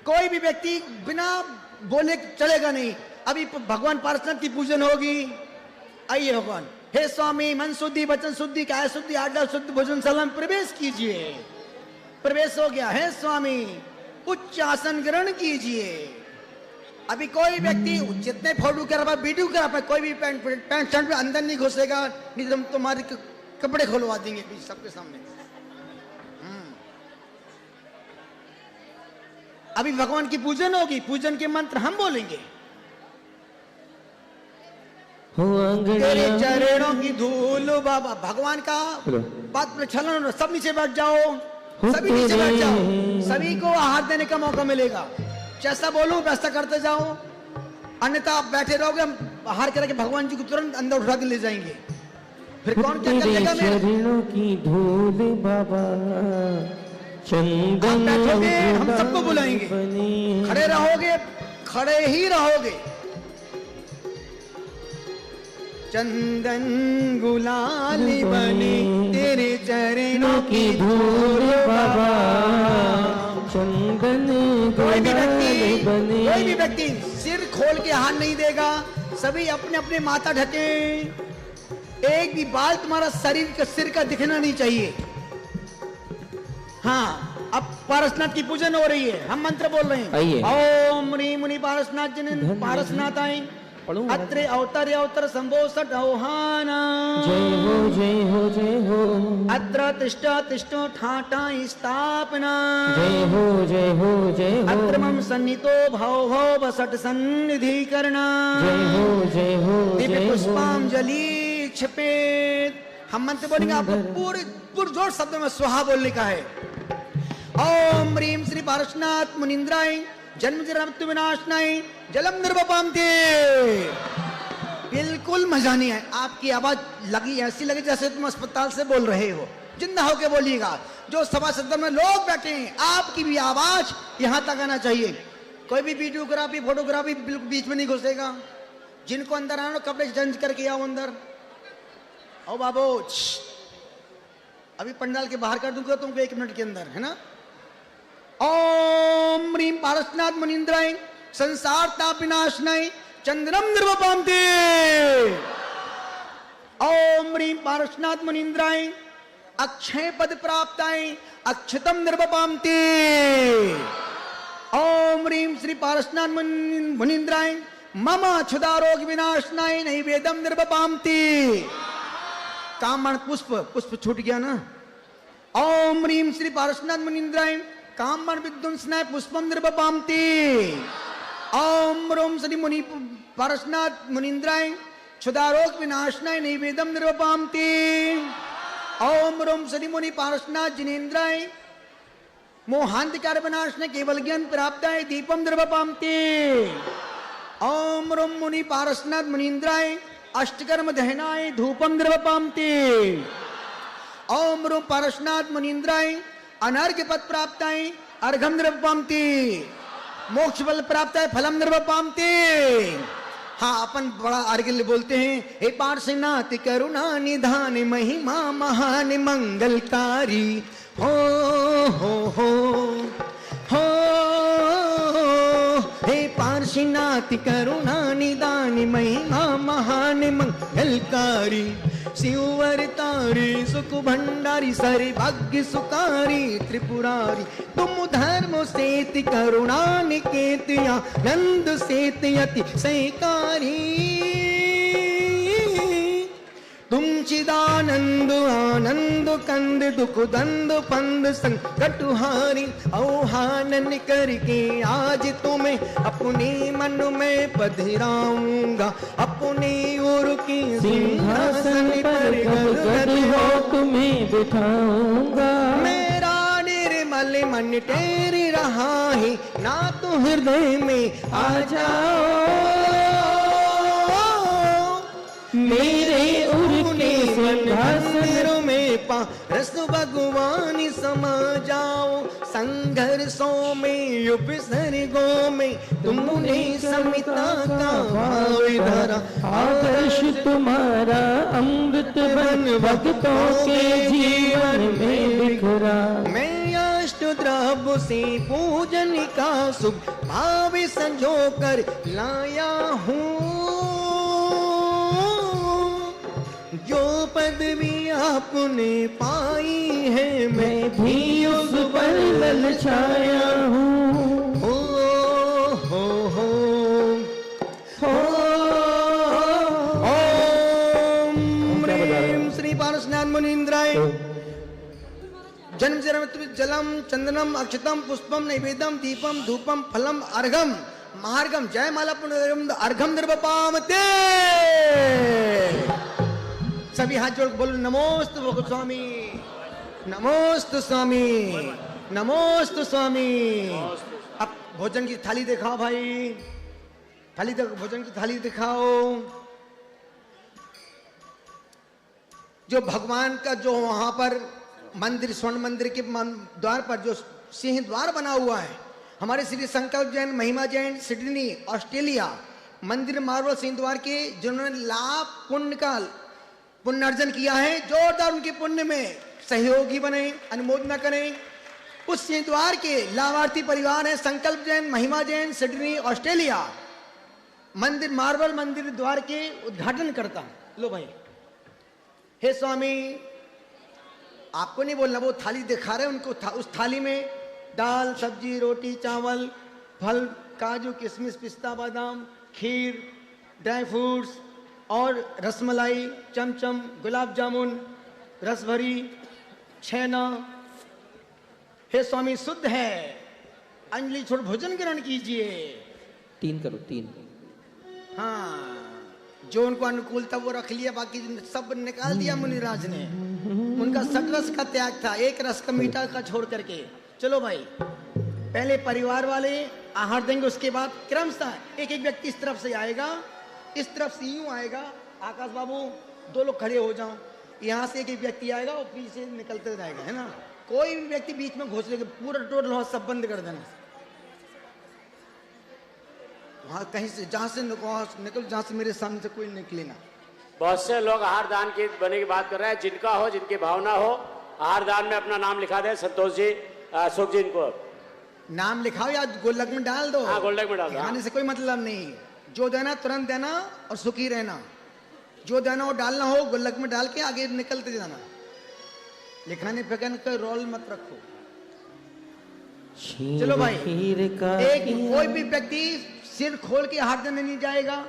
कोई भी व्यक्ति बिना बोले चलेगा नहीं। अभी भगवान पारसनाथ की पूजन होगी। आइए भगवान। हे स्वामी मन शुद्धि, वचन शुद्धि, काया शुद्धि, आडा शुद्ध, भोजन सलम प्रवेश कीजिए। प्रवेश हो गया। हे स्वामी उच्च आसन ग्रहण कीजिए। अभी कोई व्यक्ति जितने फोटो करा पाए, वीडियो करा पाए, कोई भी पैंट शर्ट में अंदर नहीं घुसेगा, नहीं तो तुम्हारे कपड़े खुलवा देंगे सबके सामने। अभी भगवान की पूजन होगी, पूजन के मंत्र हम बोलेंगे। तेरे चरणों की धूल बाबा, भगवान का बात में छलन। सब नीचे बैठ जाओ, सभी नीचे बैठ जाओ, सभी को हाथ देने का मौका मिलेगा। जैसा बोलूं वैसा करते जाओ, अन्यथा आप बैठे रहोगे, हम बाहर करके भगवान जी को तुरंत अंदर उठा के ले जाएंगे। फिर कौन क्या करेगा? चरणों की धूल बाबा, चंदन बैठोगे हम सबको बुलाएंगे, खड़े रहोगे, खड़े ही रहोगे। चंदन गुलाली बने तेरे चरणों की धूल बाबा, चंदन कोई बने। भी व्यक्ति सिर खोल के हाथ नहीं देगा। सभी अपने अपने माथा ढके। एक भी बाल तुम्हारा शरीर का सिर का दिखना नहीं चाहिए। हाँ, अब पारसनाथ की पूजन हो रही है, हम मंत्र बोल रहे हैं। ओम ह्रीं मुनि पारसनाथ जन पारसनाथाय अत्रे अवतारे अवतर संभो सट औहाना। जय हो जय हो जय हो। अत्र तिष्ठ तिष्ठ ठाटा स्थापना। जय हो जय हो जय हो। अत्र मम सन्नितो भव भव सट सन्निधि करना। जय हो जय हो दिव्य जय हो। पुष्पांजलि क्षपेत। हम मंत्र बोलेंगे, आपको पूरे पुरजोर शब्दों में स्वाहा बोलने का है। ओम ह्रीं श्री पारसनाथ मुनीन्द्राय जन्म जन्म मृत्यु विनाशनाय जलम निर्वपामते। बिल्कुल मजा नहीं है। आपकी आवाज लगी ऐसी लगी जैसे तुम अस्पताल से बोल रहे हो। जिंदा होके बोलिएगा। जो सभा सदन में लोग बैठे हैं, आपकी भी आवाज यहां तक आना चाहिए। कोई भी वीडियोग्राफी फोटोग्राफी बिल्कुल बीच में नहीं घुसेगा। जिनको अंदर आना कपड़े चेंज करके आओ अंदर। आओ बाबू, अभी पंडाल के बाहर कर दूंगा तुमको 1 मिनट के अंदर, है ना। ओम ह्रीं पारसनाथ मुनीन्द्राय संसार ताप विनाशनाय चंद्रम निर्वपामते। ओम ह्रीं पारसनाथ मुनीन्द्राय अक्षय पद प्राप्ताय अक्षतम निर्वपामते। ओम ह्रीं श्री पारसनाथ मुनीन्द्राय मम क्षुधारोग विनाशनाय नैवेद्यम निर्वपामते। कामण पुष्प छूट गया ना। ओम ह्रीं श्री पारसनाथ मुनीन्द्राय कामण विध्वंसनाय पुष्पम निर्वपामते। ओम ह्रीं श्री मुनि पारसनाथ मुनीन्द्राय क्षुधारोग विनाशनाय नैवेद्यम निर्वपामते। ओम ह्रीं श्री मुनि पारसनाथ जिनेन्द्राय मोहांधकार विनाशनाय केवल ज्ञान प्राप्ताय दीपम निर्वपामते। ओम ह्रीं मुनि पारसनाथ मुनीन्द्राय अष्टकर्म दहनाय धूपम निर्वपामते। ओम ह्रीं पारसनाथ मुनीन्द्राय अनर्घ्य पद प्राप्ताय अर्घम निर्वपामते। मोक्ष बल प्राप्ताय फलम निर्वपामते। हाँ, अपन बड़ा अर्घ्य बोलते हैं। हे पार्श्वनाथ करुणा निधान महिमा महान मंगलकारी। हो हो हो हो। हे पार्श्वनाथ करुणा निदान महिमा महान मंगलकारी। शिवर तारी सुख भंडारी सारे भाग्य सुकारी त्रिपुरारी। तुम धर्म सेत करुणा निकेत आनंद सेत अति सहकारी। तुम चिदानंद आनंद कंद दुख दंद पंद संकटहारी। आह्वान करके आज तुम्हें अपने मन में पधराऊंगा। अपने ओर की सिंहासन पर गद हो तुम्हें बिठाऊंगा। मेरा निर्मल मन टेर रहा है ना तो हृदय में आ जाओ, मेरे उड़ते सिंहासनों में रस भगवान समा जाओ, संघर्षों में उपसर्गों में तुमने समिता का भाव धरा, आदर्श तुम्हारा अमृत बन भक्तों के जीवन में बिखरा। मैं अष्टद्रव्य से पूजन का शुभ भाव संजो कर लाया हूँ, जो पदवी आपने पाई है मैं भी उस पर ललचाया हूँ। हो हो ओम ह्रीं श्री पारसनाथ मुनीन्द्राय जन्म जलम चंदनम अक्षतम पुष्पम नैवेद्यम दीपम धूपम फलम अर्घम महार्घम जय माला पुनर्घम अर्घम निर्वपामते। सभी हाथ जोड़ बोलो नमोस्तु भगवत स्वामी, नमोस्तु स्वामी, नमोस्तु स्वामी। अब भोजन की थाली दिखाओ भाई, थाली देखो, भोजन की थाली दिखाओ। जो भगवान का जो वहां पर मंदिर, स्वर्ण मंदिर के द्वार पर जो सिंह द्वार बना हुआ है, हमारे श्री संकल्प जैन, महिमा जैन, सिडनी ऑस्ट्रेलिया मंदिर मार्बल सिंह द्वार के जिन्होंने लाभ पुण्य का पुण्यार्जन किया है, जोरदार उनके पुण्य में सहयोगी बने, अनुमोदना करें। उस सिंह द्वार के लाभार्थी परिवार है संकल्प जैन, महिमा जैन, सिडनी ऑस्ट्रेलिया मंदिर मार्बल मंदिर द्वार के उद्घाटन करता। लो भाई, हे स्वामी, आपको नहीं बोलना, वो थाली दिखा रहे उनको, उस थाली में दाल, सब्जी, रोटी, चावल, फल, काजू, किशमिश, पिस्ता, बादाम, खीर, ड्राई फ्रूट्स और रसमलाई, चमचम, गुलाब जामुन, रसभरी, छेना। हे स्वामी, शुद्ध है, अंजलि छोड़ भोजन ग्रहण कीजिए। 3 करो, 3। हाँ, जो उनको अनुकूल था वो रख लिया, बाकी सब निकाल दिया मुनिराज ने। उनका सटरस का त्याग था, एक रस का मीठा का छोड़ करके। चलो भाई, पहले परिवार वाले आहार देंगे, उसके बाद क्रमशः एक एक व्यक्ति इस तरफ से आएगा, इस तरफ से यूं आएगा। आकाश बाबू, 2 लोग खड़े हो जाओ, यहाँ से एक एक व्यक्ति आएगा और पीछे निकलते जाएगा, है ना। कोई भी व्यक्ति बीच में घुस लेगा, पूरा टोटल सब बंद कर देना। वहां कहीं से जहां से निकल, जहां से मेरे सामने से कोई निकले ना। बहुत से लोग आहार दान की बने की बात कर रहे हैं, जिनका हो, जिनकी भावना हो, आहार दान में अपना नाम लिखा दे। संतोष जी, अशोक जी, इनको नाम लिखाओ या गोल्डक में डाल दो। हाँ, गोल्डक में डाल दो। लिखाने से कोई मतलब नहीं, जो देना तुरंत देना और सुखी रहना। जो देना वो डालना हो, गुल्लक में डाल के आगे निकलते जाना। लिखाने फेंकने का रोल मत रखो। चलो भाई, एक कोई भी व्यक्ति सिर खोल के हाथ देने नहीं जाएगा।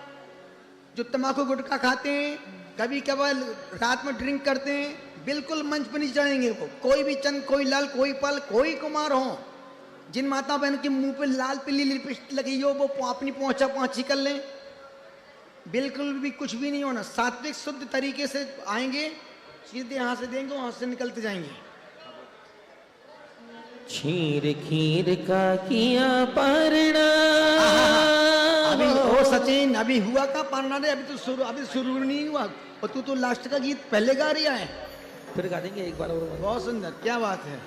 जो तंबाकू गुटखा खाते हैं, कभी कभार रात में ड्रिंक करते हैं, बिल्कुल मंच पर नहीं जाएंगे वो। कोई भी चंद, कोई लाल, कोई पल, कोई कुमार हो, जिन माता बहन के मुंह पे लाल पीली लिपस्टिक लगी हो, वो अपनी पहुंचा पहुंची कर लें। बिल्कुल भी कुछ भी नहीं होना, सात्विक शुद्ध तरीके से आएंगे, सीधे यहाँ से देंगे, वहां से निकलते जाएंगे। क्षीर खीर का किया पारणा। अभी ओ सचिन, अभी हुआ का पारणा रे, अभी शुरू नहीं हुआ, और तू तो लास्ट का गीत पहले गा रही है। फिर गा देंगे एक बार और। बहुत सुंदर, क्या बात है।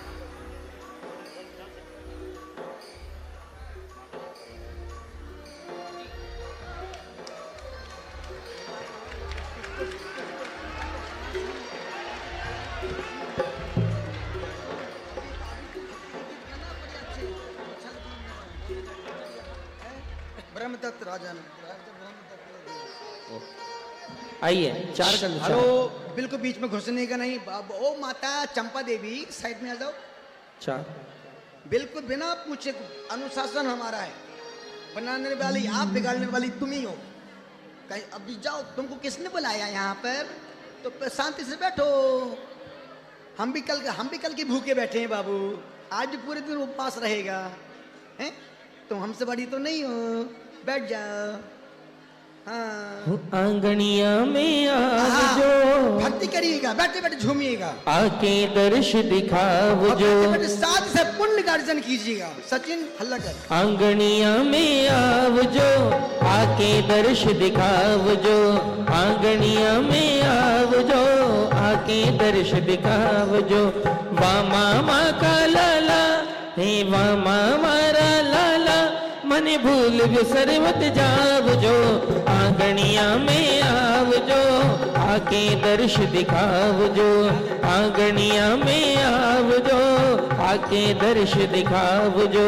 ब्रह्मदत्त राजा ने आइए, 4 कर लो। हेलो, बिल्कुल बीच में घुसने का नहीं। ओ माता चंपा देवी, साइड में आ जाओ। 4 बिल्कुल बिना पूछे, अनुशासन हमारा है। बनाने वाली आप, बिगाड़ने वाली तुम ही हो। कहीं अभी जाओ, तुमको किसने बुलाया यहाँ पर? तो शांति से बैठो। हम भी कल के भूखे बैठे हैं बाबू। आज भी पूरे दिन उपवास रहेगा, हैं? तुम हमसे बड़ी तो नहीं हो, बैठ जाओ। हाँ आंगनिया में आज जो भक्ति करिएगा, बैठे बैठे झूमिएगा, आके दर्श दिखाव और जो बैठे बैठे साथ से पुण्य का अर्जन कीजिएगा। सचिन हल्ला कर। आंगनिया में आव जो आके दर्श दिखाव जो आंगनिया में आव जो आके दर्श दिखाव जो वामा माँ का लाला हे वामा मारा लाला मने भूल बिसर मत जाव जो आंगनिया में आव जो आके दर्श दिखाव जो आंगनिया में आव जो आके दर्श दिखाव जो।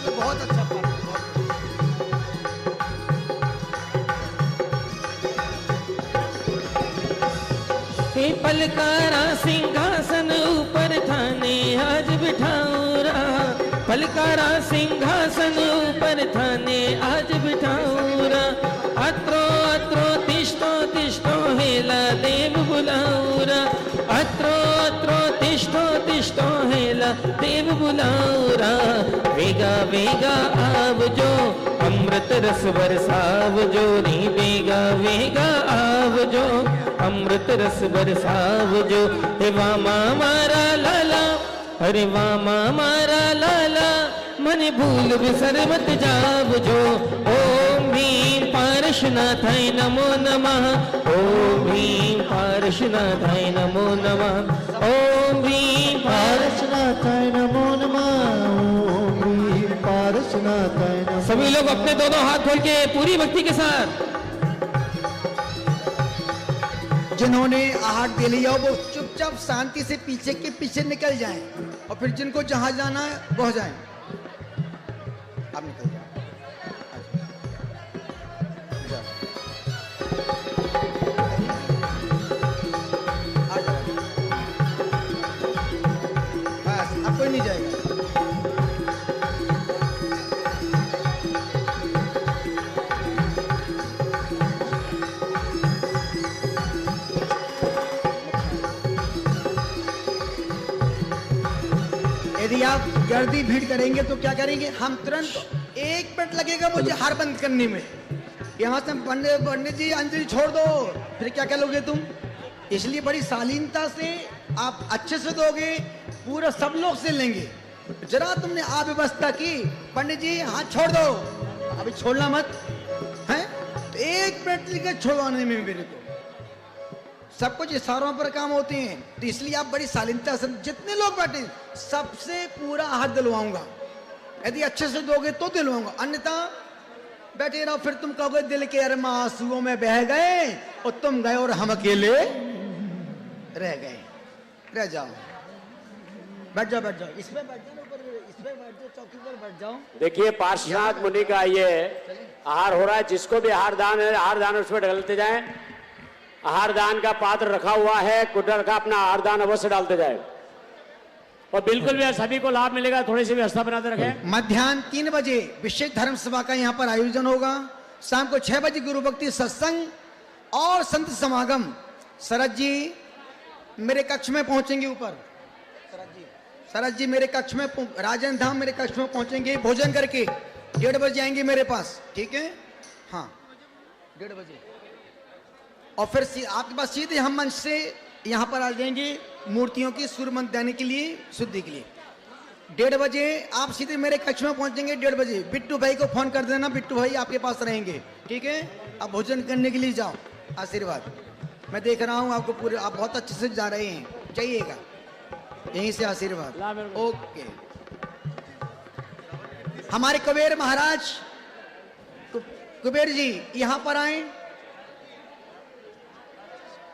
बहुत अच्छा पाठ। हे पलकारा सिंहासन ऊपर थाने आज बिठाऊरा पलकारा सिंहासन ऊपर थाने आज बिठाऊरा अत्रो अत्रो तिष्ठो तिष्ठो हेला देव बुलाऊरा अत्रो अत्रो तिष्ठो तिष्ठो हेला देव बुलाऊरा वेगा वेगा आव जो अमृत रस बरसाव जो नी वेगा वेगा आव जो अमृत रस बरसाव जो हे वामा मारा लाला अरे वामा मारा लाला मने भूल बिसर मत जाव जो ओम भीम पारशुनाथाय नमो नमः ओम भीम पारशुनाथाय नमो नमः ओम भीम पारशुनाथाय नमो नमः ओम भीम पारशुनाथाय नमः। सभी लोग अपने दोनों हाथ खोल के पूरी भक्ति के साथ जिन्होंने आहट दे लिया वो चुपचाप शांति से पीछे के पीछे निकल जाएं और फिर जिनको जहां जाना है वह जाएं। आप निकल जाओ। आ जाओ। बस अब कोई नहीं जाएगा। यदि आप गर्दी भीड़ करेंगे तो क्या करेंगे, हम तुरंत 1 मिनट लगेगा मुझे हार बंद करने में। यहाँ से पंडित जी अंजलि छोड़ दो, फिर क्या करोगे तुम। इसलिए बड़ी शालीनता से आप अच्छे से दोगे, पूरा सब लोग से लेंगे। जरा तुमने अव्यवस्था की, पंडित जी हाथ छोड़ दो, अभी छोड़ना मत है। तो 1 मिनट लेकर छोड़वाने में मेरे को सब कुछ इशारों पर काम होते हैं। तो इसलिए आप बड़ी शालीनता से, जितने लोग बैठे सबसे पूरा हाथ दिलवाऊंगा। यदि अच्छे से दोगे तो दिलवाऊंगा, अन्यथा बैठे रहो। फिर तुम कहोगे दिल के अरमा आंसुओं में बह गए और तुम गए और हम अकेले रह गए। रह जाओ, बैठ जाओ, बैठ जाओ, इसमें बैठ जाओ, ऊपर इसमें बैठ जाओ, चौकी पर बैठ जाओ। देखिए पार्श्वनाथ मुनि का ये आहार हो रहा है। जिसको भी आहार दान है, आहार दान उसमें डालते जाएं। आहार दान का पात्र रखा हुआ है, कुटर का अपना आहार दान अवश्य डालते जाए और बिल्कुल भी सभी को लाभ मिलेगा। थोड़ी सी व्यवस्था बनाते रखें। मध्याह्न 3 बजे विशेष धर्म सभा का यहाँ पर आयोजन होगा। शाम को 6 बजे गुरु भक्ति सत्संग और संत समागम। शरद जी मेरे कक्ष में पहुंचेंगे ऊपर। शरद जी मेरे कक्ष में, राजन धाम मेरे कक्ष में पहुंचेंगे भोजन करके। 1:30 बजे आएंगे मेरे पास, ठीक है। हाँ 1:30 बजे और फिर आपके पास सीधे हम मंच से यहाँ पर आ जाएंगे मूर्तियों की सुरमंत देने के लिए, शुद्धि के लिए। 1:30 बजे आप सीधे मेरे कक्ष में पहुंचेंगे। 1:30 बजे बिट्टू भाई को फोन कर देना, बिट्टू भाई आपके पास रहेंगे, ठीक है। आप भोजन करने के लिए जाओ। आशीर्वाद मैं देख रहा हूँ आपको पूरे, आप बहुत अच्छे से जा रहे हैं, जाइएगा यहीं से आशीर्वाद। ओके। हमारे कुबेर महाराज, कुबेर जी यहाँ पर आए।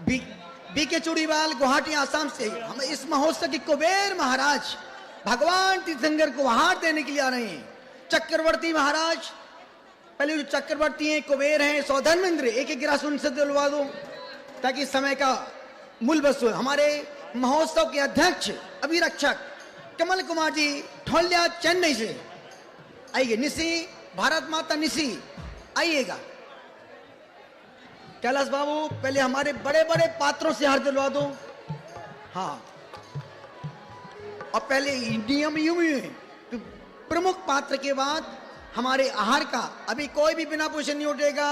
बीके चूड़ीवाल गुवाहाटी आसाम से हम इस महोत्सव के कुबेर महाराज भगवान तीर्थंकर को हार देने के लिए आ रहे हैं। चक्रवर्ती महाराज, पहले जो चक्रवर्ती हैं कुबेर हैं, सौधर्मेंद्र, एक एक गिलास उनसे दिलवा दो ताकि समय का मूल वसूल। हमारे महोत्सव के अध्यक्ष अभिरक्षक कमल कुमार जी ठोलिया चेन्नई से आइए। निशी, भारत माता निशी, आइएगा। कैलाश बाबू पहले हमारे बड़े बड़े पात्रों से हार दिलवा दो। हाँ, और पहले नियम यूं ही है कि प्रमुख पात्र के बाद हमारे आहार का अभी कोई भी बिना पूछे नहीं उठेगा,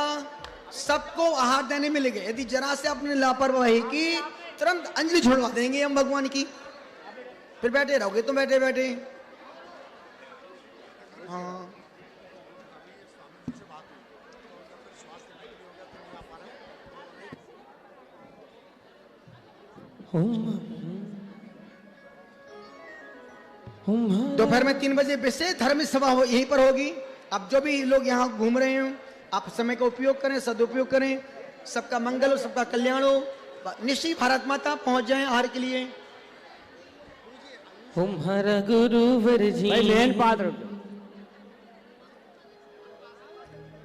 सबको आहार देने मिलेगा। यदि जरा से आपने लापरवाही की तुरंत अंजलि छोड़वा देंगे हम भगवान की, फिर बैठे रहोगे तुम बैठे बैठे। हाँ, दोपहर में 3 बजे विशेष धर्म सभा यहीं पर होगी। अब जो भी लोग यहाँ घूम रहे हो, आप समय का उपयोग करें, सदुपयोग करें, सबका मंगल हो, सबका कल्याण हो। निश्चित भारत माता पहुंच जाए आहार के लिए। हमारा गुरुवर जी मेन पात्र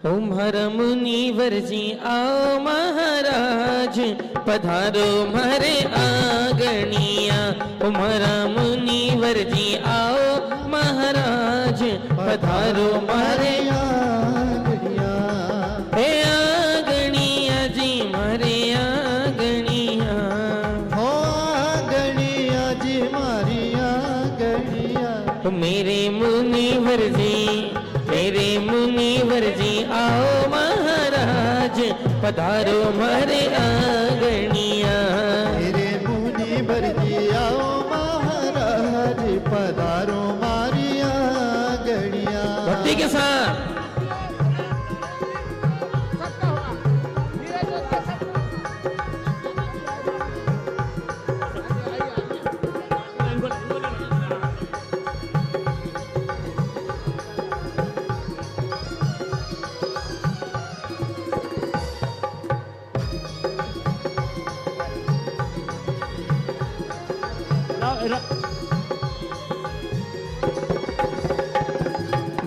हमारा मुनिवर जी आओ महाराज पधारो मारे आंगनिया। हमारा मुनिवर जी आओ महाराज पधारो मारे आंगनिया। हे आंगनिया जी मारे आंगनिया। हो आंगनिया जी मारी आंगनिया। मेरे मुनिवर जी आओ महाराज पधारो मारे आंगनिया। मेरे मुनिवर जी आओ महाराज पधारो मारी आंगनिया। भक्ति के साथ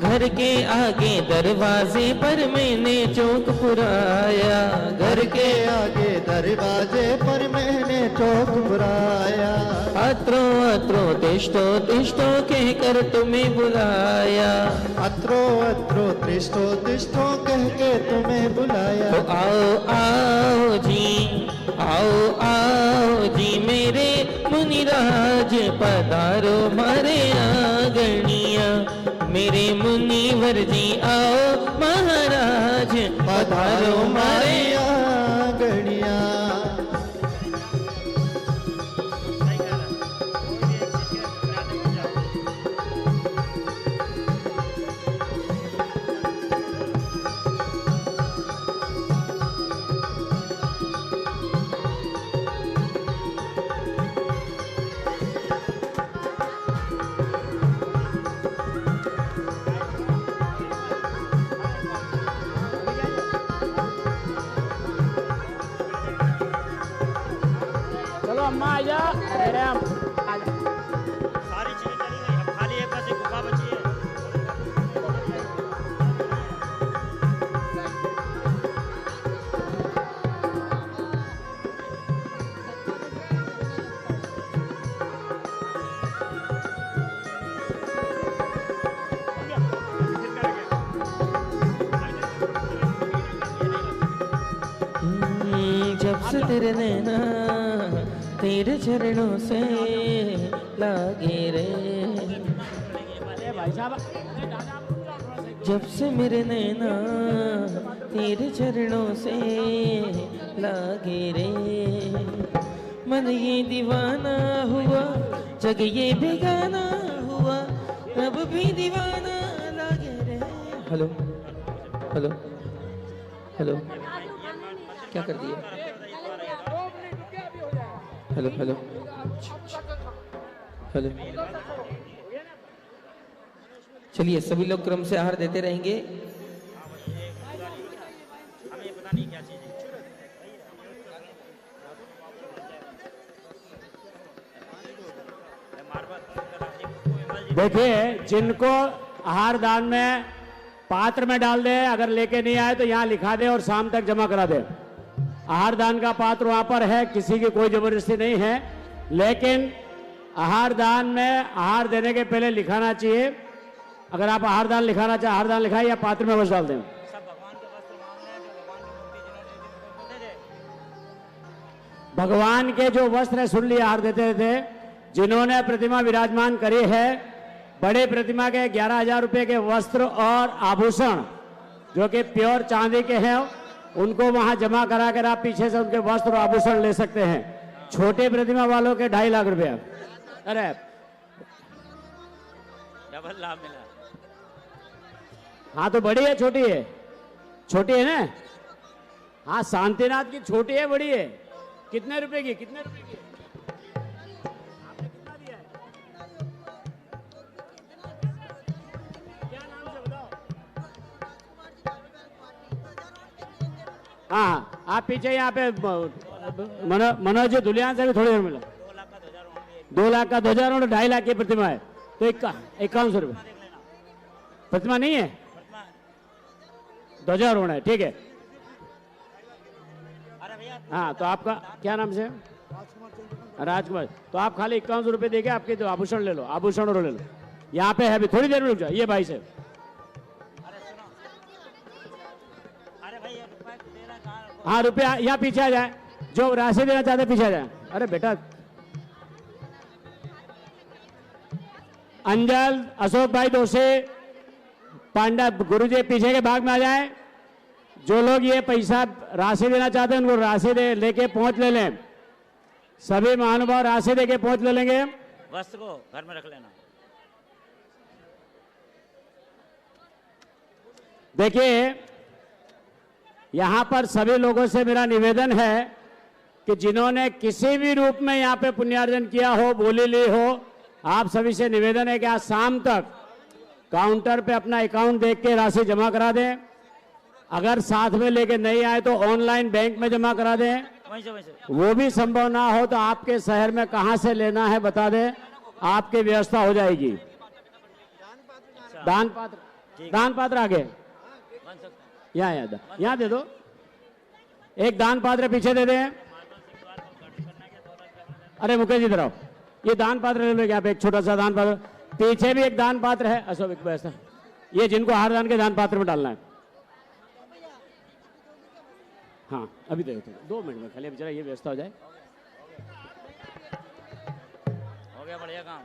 घर के आगे दरवाजे पर मैंने चौक पुराया। घर के आगे दरवाजे पर मैंने चौक बुराया। अत्रो अत्रो तिष्ठो तिष्ठो कह कर तुम्हें बुलाया। अत्रो अत्रो तिष्ठो तिष्ठो कह के तुम्हें बुलाया। तो आओ आओ जी मेरे मुनिराज पधारो मारे आंगनिया। मेरे मुनिवर जी आओ महाराज पधारो मारे आंगनिया। अम्मा आ जा। सारी चीजें चली गई, अब खाली एक बस एक गुफा बची है। जब से तेरे नैना तेरे चरणों से लागे रे। जब से मेरे नैना तेरे चरणों से लागे रे। मन ये दीवाना हुआ जग ये बेगाना हुआ रब भी दीवाना लागे रे। हेलो हेलो हेलो क्या कर दिया? Hello hello hello. चलिए सभी लोग क्रम से आहार देते रहेंगे। देखिए, जिनको आहार दान में पात्र में डाल दे, अगर लेके नहीं आए तो यहाँ लिखा दे और शाम तक जमा करा दे। आहार दान का पात्र वहां पर है, किसी की कोई जबरदस्ती नहीं है, लेकिन आहार दान में आहार देने के पहले लिखाना चाहिए। अगर आप आहार दान लिखाना चाहे आहार दान लिखाए या पात्र में बस डाल दें। भगवान के जो वस्त्र सुरली हार देते थे, जिन्होंने प्रतिमा विराजमान करी है, बड़े प्रतिमा के 11,000 रुपए के वस्त्र और आभूषण जो कि प्योर चांदी के हैं, उनको वहां जमा करा कर आप पीछे से उनके वस्त्र और आभूषण ले सकते हैं। छोटे प्रतिमा वालों के 2.5 लाख रुपया। अरे डबल लाभ मिला। हाँ तो बड़ी है छोटी है? छोटी है ना? हाँ शांतिनाथ की छोटी है बड़ी है? कितने रुपए की? कितने रुपए की आपने कितना दिया है? क्या नाम से बताओ? हाँ आप पीछे यहाँ पे मनोज जी धुलियान से भी थोड़ी देर मिला। 2 लाख का 2,000 और 2.5 लाख की प्रतिमा है तो 5100 रुपये प्रतिमा नहीं है, 2,000 होना है। ठीक है। हाँ तो आपका क्या नाम से? राजकुमार। तो आप खाली 5100 रुपये देके आपके जो आभूषण ले लो, आभूषण और ले लो। यहाँ पे है अभी, थोड़ी देर में रुक जाओ। ये भाई से हाँ रुपया यहाँ पीछे आ जाए, जो राशि देना चाहते पीछे आ जाए। अरे बेटा अंजल, अशोक भाई दोषी, पांडा गुरुजी पीछे के भाग में आ जाए। जो लोग ये पैसा राशि देना चाहते हैं उनको राशि दे लेके पहुंच ले लें। सभी महानुभाव राशि दे के पहुंच ले लेंगे। वस्त्र को घर में रख लेना। देखिए यहां पर सभी लोगों से मेरा निवेदन है कि जिन्होंने किसी भी रूप में यहां पे पुण्यार्जन किया हो, बोली ली हो, आप सभी से निवेदन है कि आज शाम तक काउंटर पे अपना अकाउंट देख के राशि जमा करा दें। अगर साथ में लेके नहीं आए तो ऑनलाइन बैंक में जमा करा दें। वहीं से वो भी संभव ना हो तो आपके शहर में कहां से लेना है बता दें, आपकी व्यवस्था हो जाएगी। दान पात्र आगे यहाँ दे दो। एक दान पात्र पीछे दे दें। अरे मुकेश जी इधर आओ, ये दान पात्र ले लो। यहाँ पे एक छोटा सा दान पात्र, पीछे भी एक दान पात्र है। अशोक व्यवस्था, ये जिनको हार दान के दान पात्र में डालना है। हाँ अभी दे दो, 2 मिनट में खाली, अभी जरा ये व्यवस्था हो जाए। हो गया बढ़िया काम,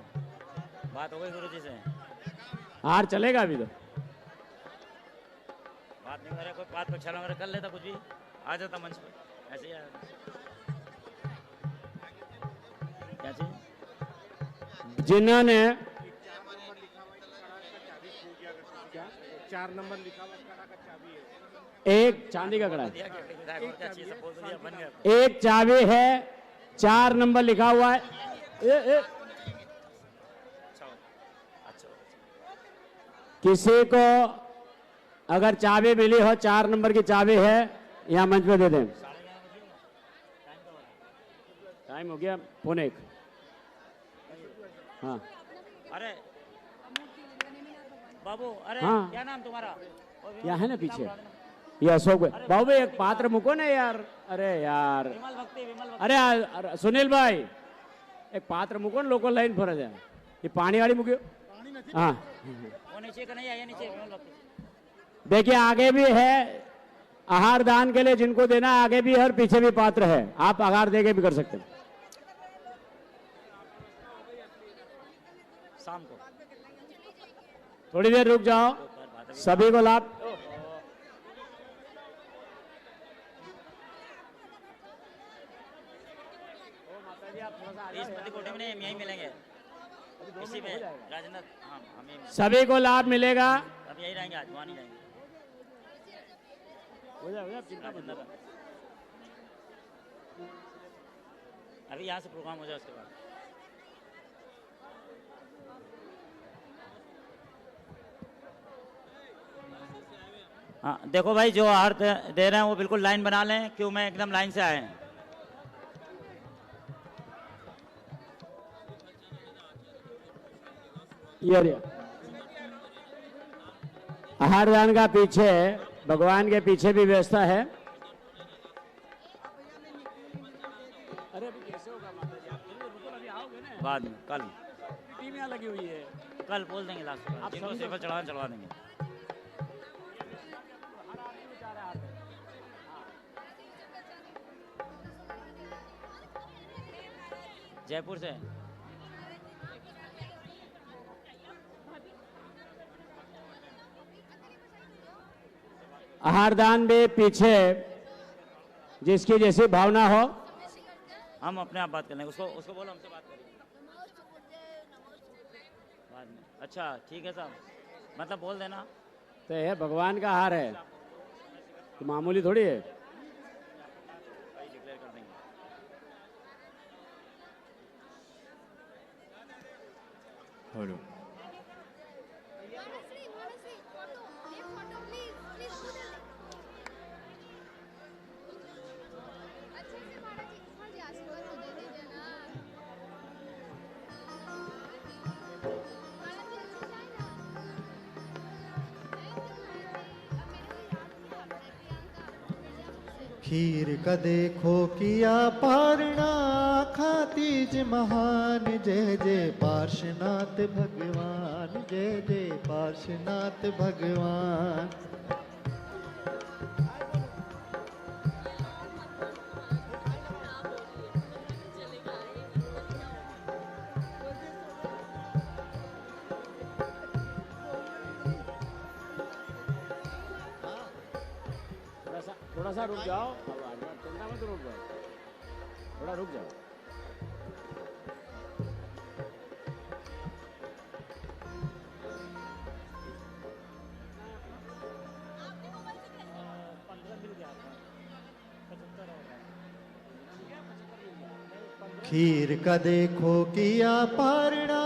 बात हो गई गुरुजी से। हार चलेगा अभी तो बात नहीं करे, कोई बात पे छल वगैरह कर लेता, कुछ भी आ जाता मंच पे, ऐसे ही क्या चीज। जिन्होंने 4 नंबर लिखा हुआ एक चांदी का कड़ा है, क्या चीज बोल दिया, बन गया। एक चाबी है, 4 नंबर लिखा हुआ है। किसी को अगर चाबी मिली हो, 4 नंबर की चाबी है, यहाँ मंच पे दे दें। टाइम हो गया 1:45। हाँ अरे बाबू, अरे हाँ। क्या नाम तुम्हारा? यहाँ है ना पीछे, ये अशोक भाई। बाबू भाई एक पात्र मुको ना यार। अरे यार, विमल भक्ति। अरे सुनील भाई एक पात्र मुको ना, लोकल लाइन फरज है। ये पानी वाली मुक्यो। हाँ वो नीचे का नहीं आया, नीचे विमल भक्ति। देखिए आगे भी है आहार दान के लिए जिनको देना है, आगे भी है और पीछे भी पात्र है, आप आहार देके भी कर सकते हैं। शाम को थोड़ी देर रुक जाओ, सभी को लाभ। कोटे में नहीं, यहीं मिलेंगे इसी में राजनाथ। हाँ हमें सभी को लाभ मिलेगा। अब यही रहेंगे, आज वहाँ नहीं जाएंगे। अभी यहाँ से प्रोग्राम हो जाए उसके बाद। हाँ देखो भाई, जो आहार दे रहे हैं वो बिल्कुल लाइन बना लें, क्यों में एकदम लाइन से आए। ये आहार दान का पीछे, भगवान के पीछे भी व्यवस्था है। अरे अभी कैसे होगा माता जी, आप अभी आओगे ना बाद में कल टीम यहाँ लगी हुई है, कल बोल देंगे लास्ट में, आप जिनको समझो। सेफल चढ़वा देंगे। जयपुर से। आहारदान में पीछे जिसकी जैसी भावना हो। हम अपने आप बात कर लेंगे, उसको उसको बोलो हमसे बात करें बाद में। अच्छा ठीक है साहब, मतलब बोल देना। तो ये भगवान का आहार है, तो मामूली थोड़ी है। डिक्लेयर कर देंगे। हेलो, खीर का देखो किया पारणा खातीज महान जय जय पार्श्वनाथ भगवान जय जय पार्श्वनाथ भगवान। थोड़ा सा रुक जाओ, चलना मत, रुक जाओ, थोड़ा रुक जाओ। खीर का देखो किया पारणा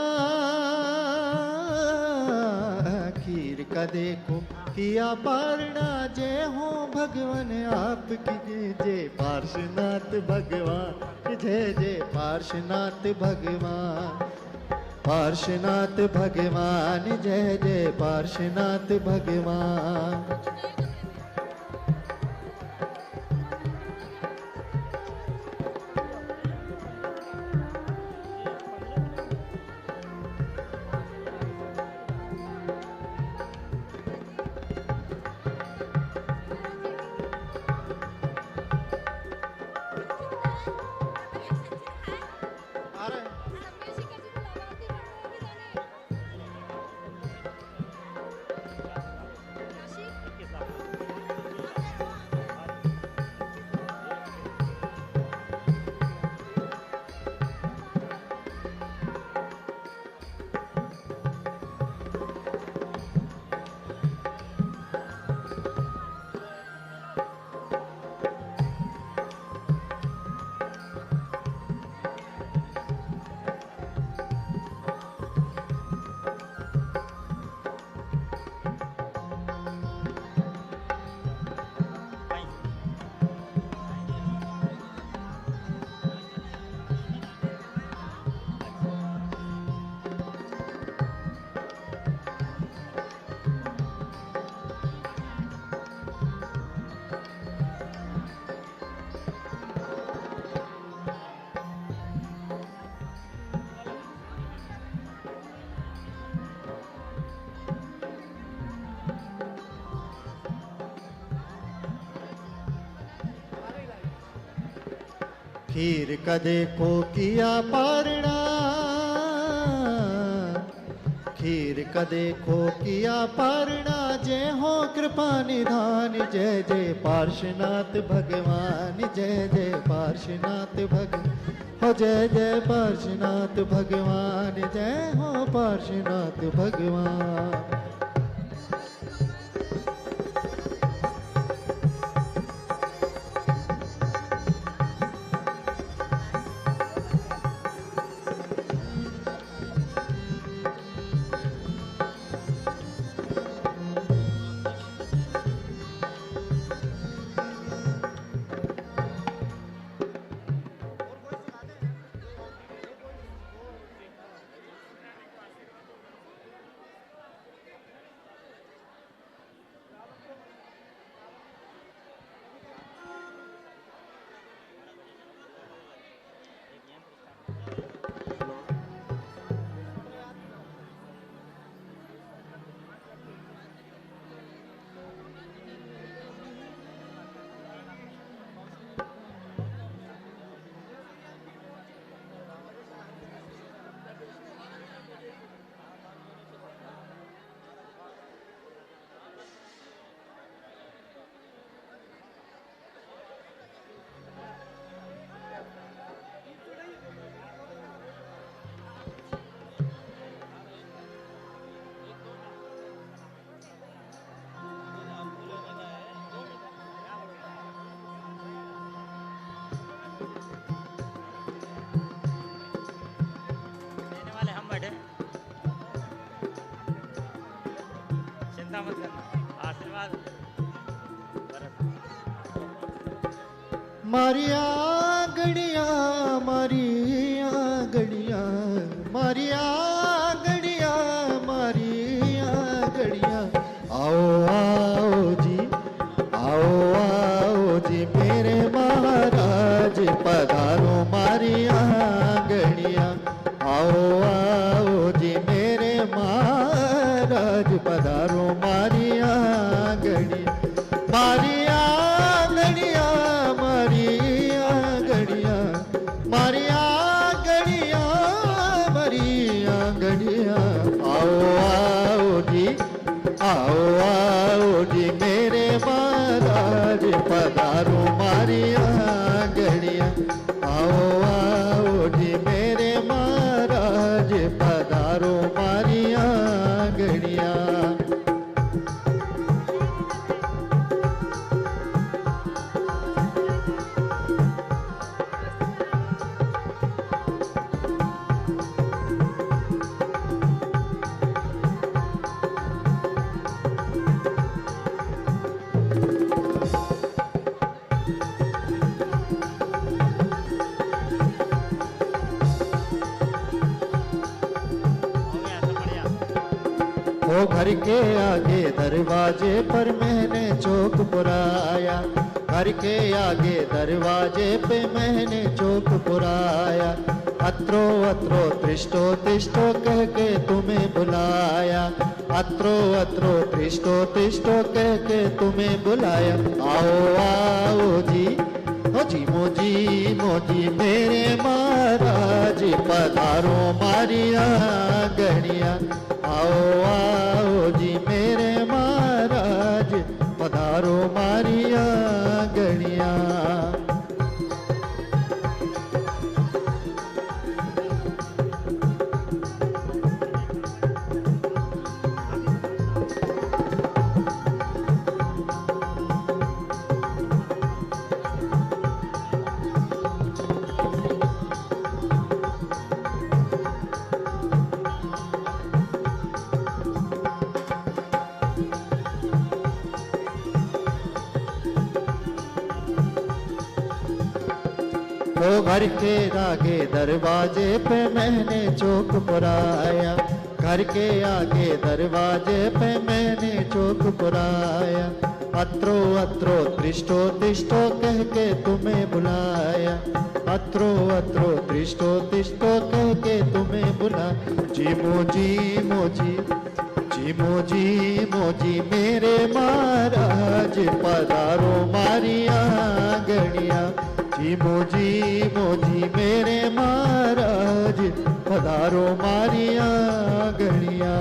खीर का देखो किया पारणा जय हो भगवान आपकी जय जय पार्श्वनाथ भगवान जय जय पार्श्वनाथ भगवान। पार्श्वनाथ भगवान जय जय पार्श्वनाथ भगवान। खीर का देखो किया पारणा खीर का देखो किया पारणा जय हो कृपा निधान जय जय पार्श्वनाथ भगवान जय जय पार्श्वनाथ भगवान हो जय जय पार्श्वनाथ भगवान जय हो पार्श्वनाथ भगवान। देने वाले हम बैठे, चिंता मत करना, आशीर्वाद। मारिया गड़िया मारिया गड़िया मारिया गड़िया मारिया गड़िया आओ आओ जी मेरे महाराज पधारो मारिया गड़िया आओ आओ जी मेरे महाराज पधारो मारिया गड़िया मारिया गड़िया मारिया गड़िया मारिया गड़िया मारिया गड़िया आओ आओ जी मेरे महाराज पधारो मारिया गड़िया आओ आओ जी मेरे महाराज पधारो मारिया गड़िया घर के आगे दरवाजे पर मैंने चौक पुराया घर के आगे दरवाजे पे मैंने चौक पुराया अत्रो अत्रो त्रिष्टो तिष्टो कह के तुम्हें बुलाया अत्रो अत्रो त्रिष्टो तिष्टो कह के तुम्हें बुलाया आओ आओ जी मोजी मेरे महाराज पधारो मारिया गड़िया आओ आओ जी मेरे महाराज पधारो मारिया गड़िया घर के आगे दरवाजे पे मैंने चौक पुराया घर के आगे दरवाजे पे मैंने चौक पुराया अत्रो अत्रो त्रिष्टो तिष्टो कह के तुम्हें बुलाया अत्रो अत्रो त्रिष्टो तिष्टो कह के तुम्हें बुला जी मोजी मेरे महाराज पधारो मारिया गड़िया जी मोजी मेरे महाराज पधारो मारिया गड़िया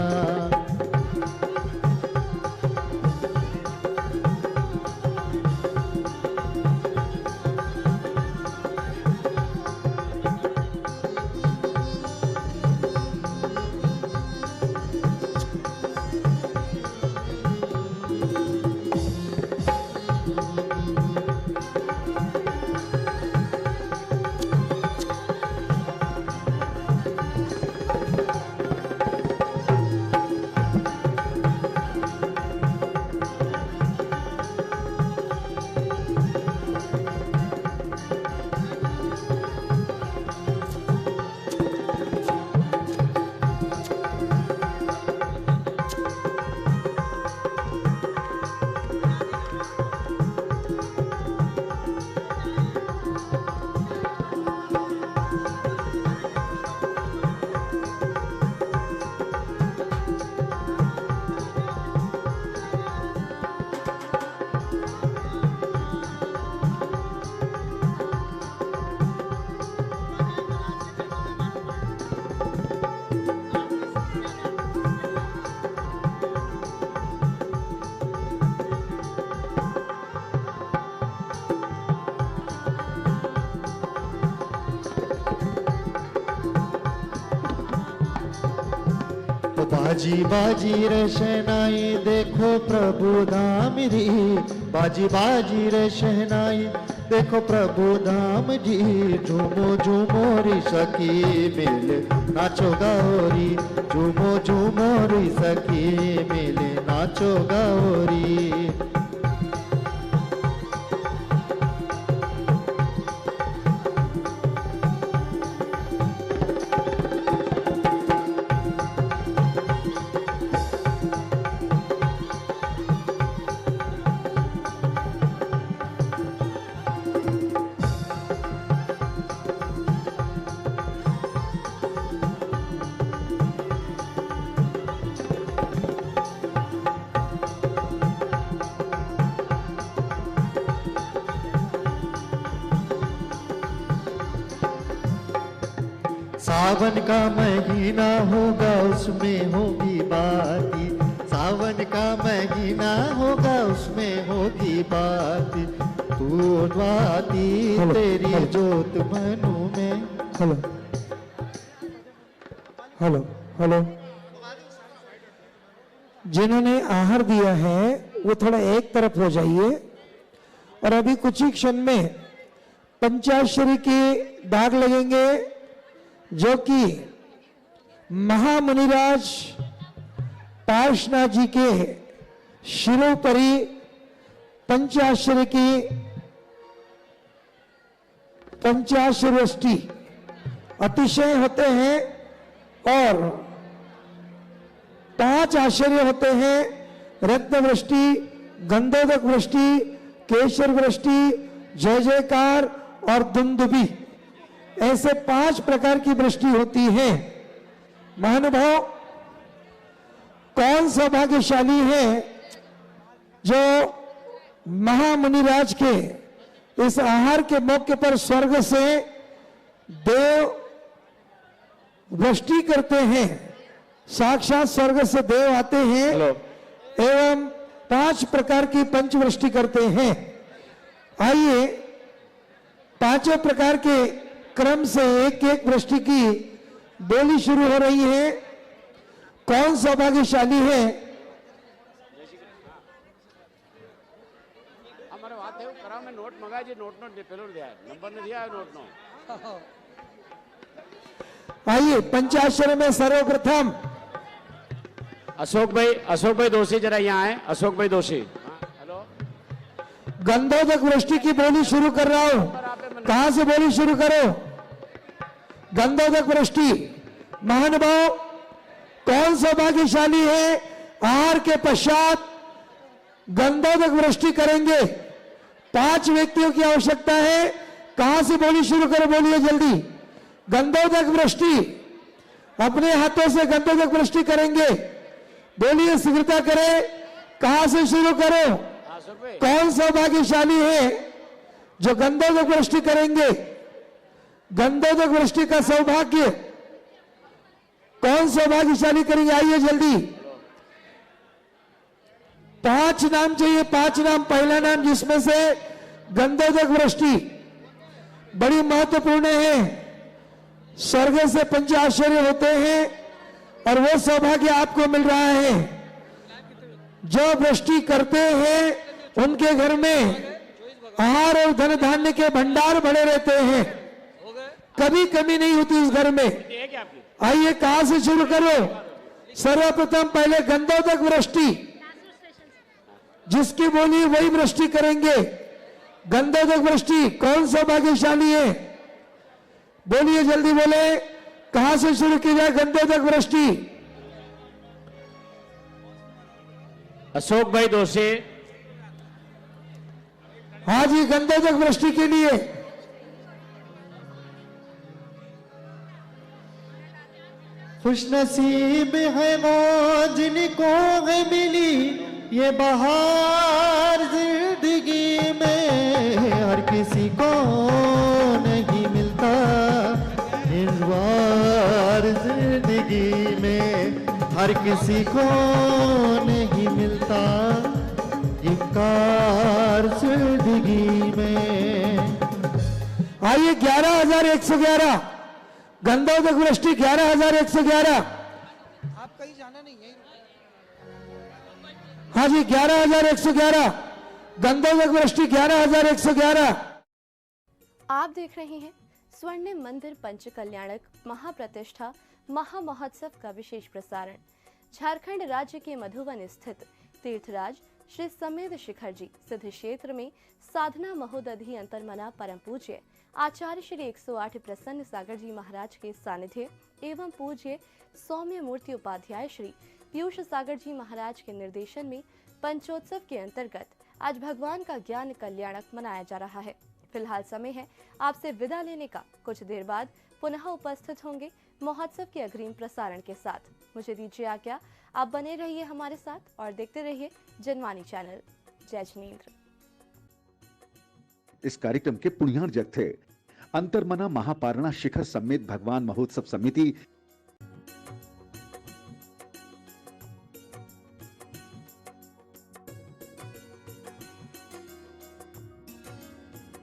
बाजी बाजी रे शहनाई देखो प्रभु धाम री बाजी बाजी रे शहनाई देखो प्रभु धाम जी, झूमो झूमो री सखी मिले नाचो गाओरी, झूमो झूमो री सखी मिले नाचो गाओरी। सावन का महीना होगा उसमें होगी बाती, सावन का महीना होगा उसमें होगी बाती, तू बाती तेरी जोत मनु में। हेलो हेलो हेलो, जिन्होंने आहार दिया है वो थोड़ा एक तरफ हो जाइए, और अभी कुछ ही क्षण में पंचाक्षरी के दाग लगेंगे, जो कि महामुनिराज पार्श्वनाथ जी के शिरोपरि पंचाक्षरी की पंचाक्षरी अतिशय होते हैं, और 5 आश्चर्य होते हैं, रत्न वृष्टि, गंधोदक वृष्टि, केशर वृष्टि, जय जयकार और दुंदुबी। ऐसे 5 प्रकार की वृष्टि होती है। महानुभाव, कौन सौभाग्यशाली है जो महामुनिराज के इस आहार के मौके पर स्वर्ग से देव वृष्टि करते हैं, साक्षात स्वर्ग से देव आते हैं एवं 5 प्रकार की पंचवृष्टि करते हैं। आइए 5 प्रकार के क्रम से एक एक वृष्टि की बोली शुरू हो रही है। कौन सौभाग्यशाली है? हमारे बात है करा में नोट मंगाया जी, नोट पेलो दिया है, नंबर ने दिया है नोट नो। आइए पंचाक्षर में सर्वप्रथम अशोक भाई दोषी जरा यहाँ आए। अशोक भाई दोषी, हेलो। गंधोदक वृष्टि की बोली शुरू कर रहा हूं, कहां से बोली शुरू करो? गंधोदक वृष्टि। महानुभाव, कौन सौभाग्यशाली है आहार के पश्चात गंधोदक वृष्टि करेंगे? 5 व्यक्तियों की आवश्यकता है। कहां से बोली शुरू करो? बोलिए जल्दी। गंधोदक वृष्टि, अपने हाथों से गंधोदक वृष्टि करेंगे। बोलिए, शीघ्रता करें। कहां से शुरू करो? कौन सौभाग्यशाली है जो गंधोदक वृष्टि करेंगे? गंधोदक वृष्टि का सौभाग्य कौन सौभाग्यशाली करेंगे? आइए जल्दी। 5 नाम चाहिए, 5 नाम। पहला नाम जिसमें से गंधोदक वृष्टि बड़ी महत्वपूर्ण है। स्वर्ग से 5 आश्चर्य होते हैं और वो सौभाग्य आपको मिल रहा है। जो वृष्टि करते हैं उनके घर में आहार और धन धान्य के भंडार भरे रहते हैं, कभी कमी नहीं होती उस घर में। आइए, कहां से शुरू करो? सर्वप्रथम पहले गंधोदक वृष्टि, जिसकी बोली वही वृष्टि करेंगे। गंधोदक वृष्टि कौन सौभाग्यशाली है? बोलिए जल्दी, बोले। कहां से शुरू की जाए गंधोदक वृष्टि? अशोक भाई दोषी। हाँ जी, गंधोदक वृष्टि के लिए खुशनसीब है वो जिनको है मिली ये बहार जिंदगी में, हर किसी को नहीं मिलता इस बार जिंदगी में, हर किसी को नहीं मिलता इफ्तार जिंदगी में। आइए, 11,111 गंधोदक वृष्टि 11,111। आप कहीं जाना नहीं है। हाँ जी, 11,111 गंधोदक वृष्टि 11,111। आप देख रहे हैं स्वर्णिम मंदिर पंच कल्याणक महाप्रतिष्ठा महामहोत्सव का विशेष प्रसारण। झारखंड राज्य के मधुबन स्थित तीर्थराज श्री समेत शिखर जी सिद्ध क्षेत्र में साधना महोदधि अंतर्मना परम पूज्य आचार्य श्री 108 प्रसन्न सागर जी महाराज के सानिध्य एवं पूज्य सौम्य मूर्ति उपाध्याय श्री पीयूष सागर जी महाराज के निर्देशन में पंचोत्सव के अंतर्गत आज भगवान का ज्ञान कल्याणक मनाया जा रहा है। फिलहाल समय है आपसे विदा लेने का। कुछ देर बाद पुनः उपस्थित होंगे महोत्सव के अग्रिम प्रसारण के साथ। मुझे दीजिए आज्ञा, आप बने रहिए हमारे साथ और देखते रहिए जनवाणी चैनल। जय जिनेंद्र। इस कार्यक्रम के पुण्यार्जक थे अंतर्मना महापारणा शिखर सम्मेत भगवान महोत्सव समिति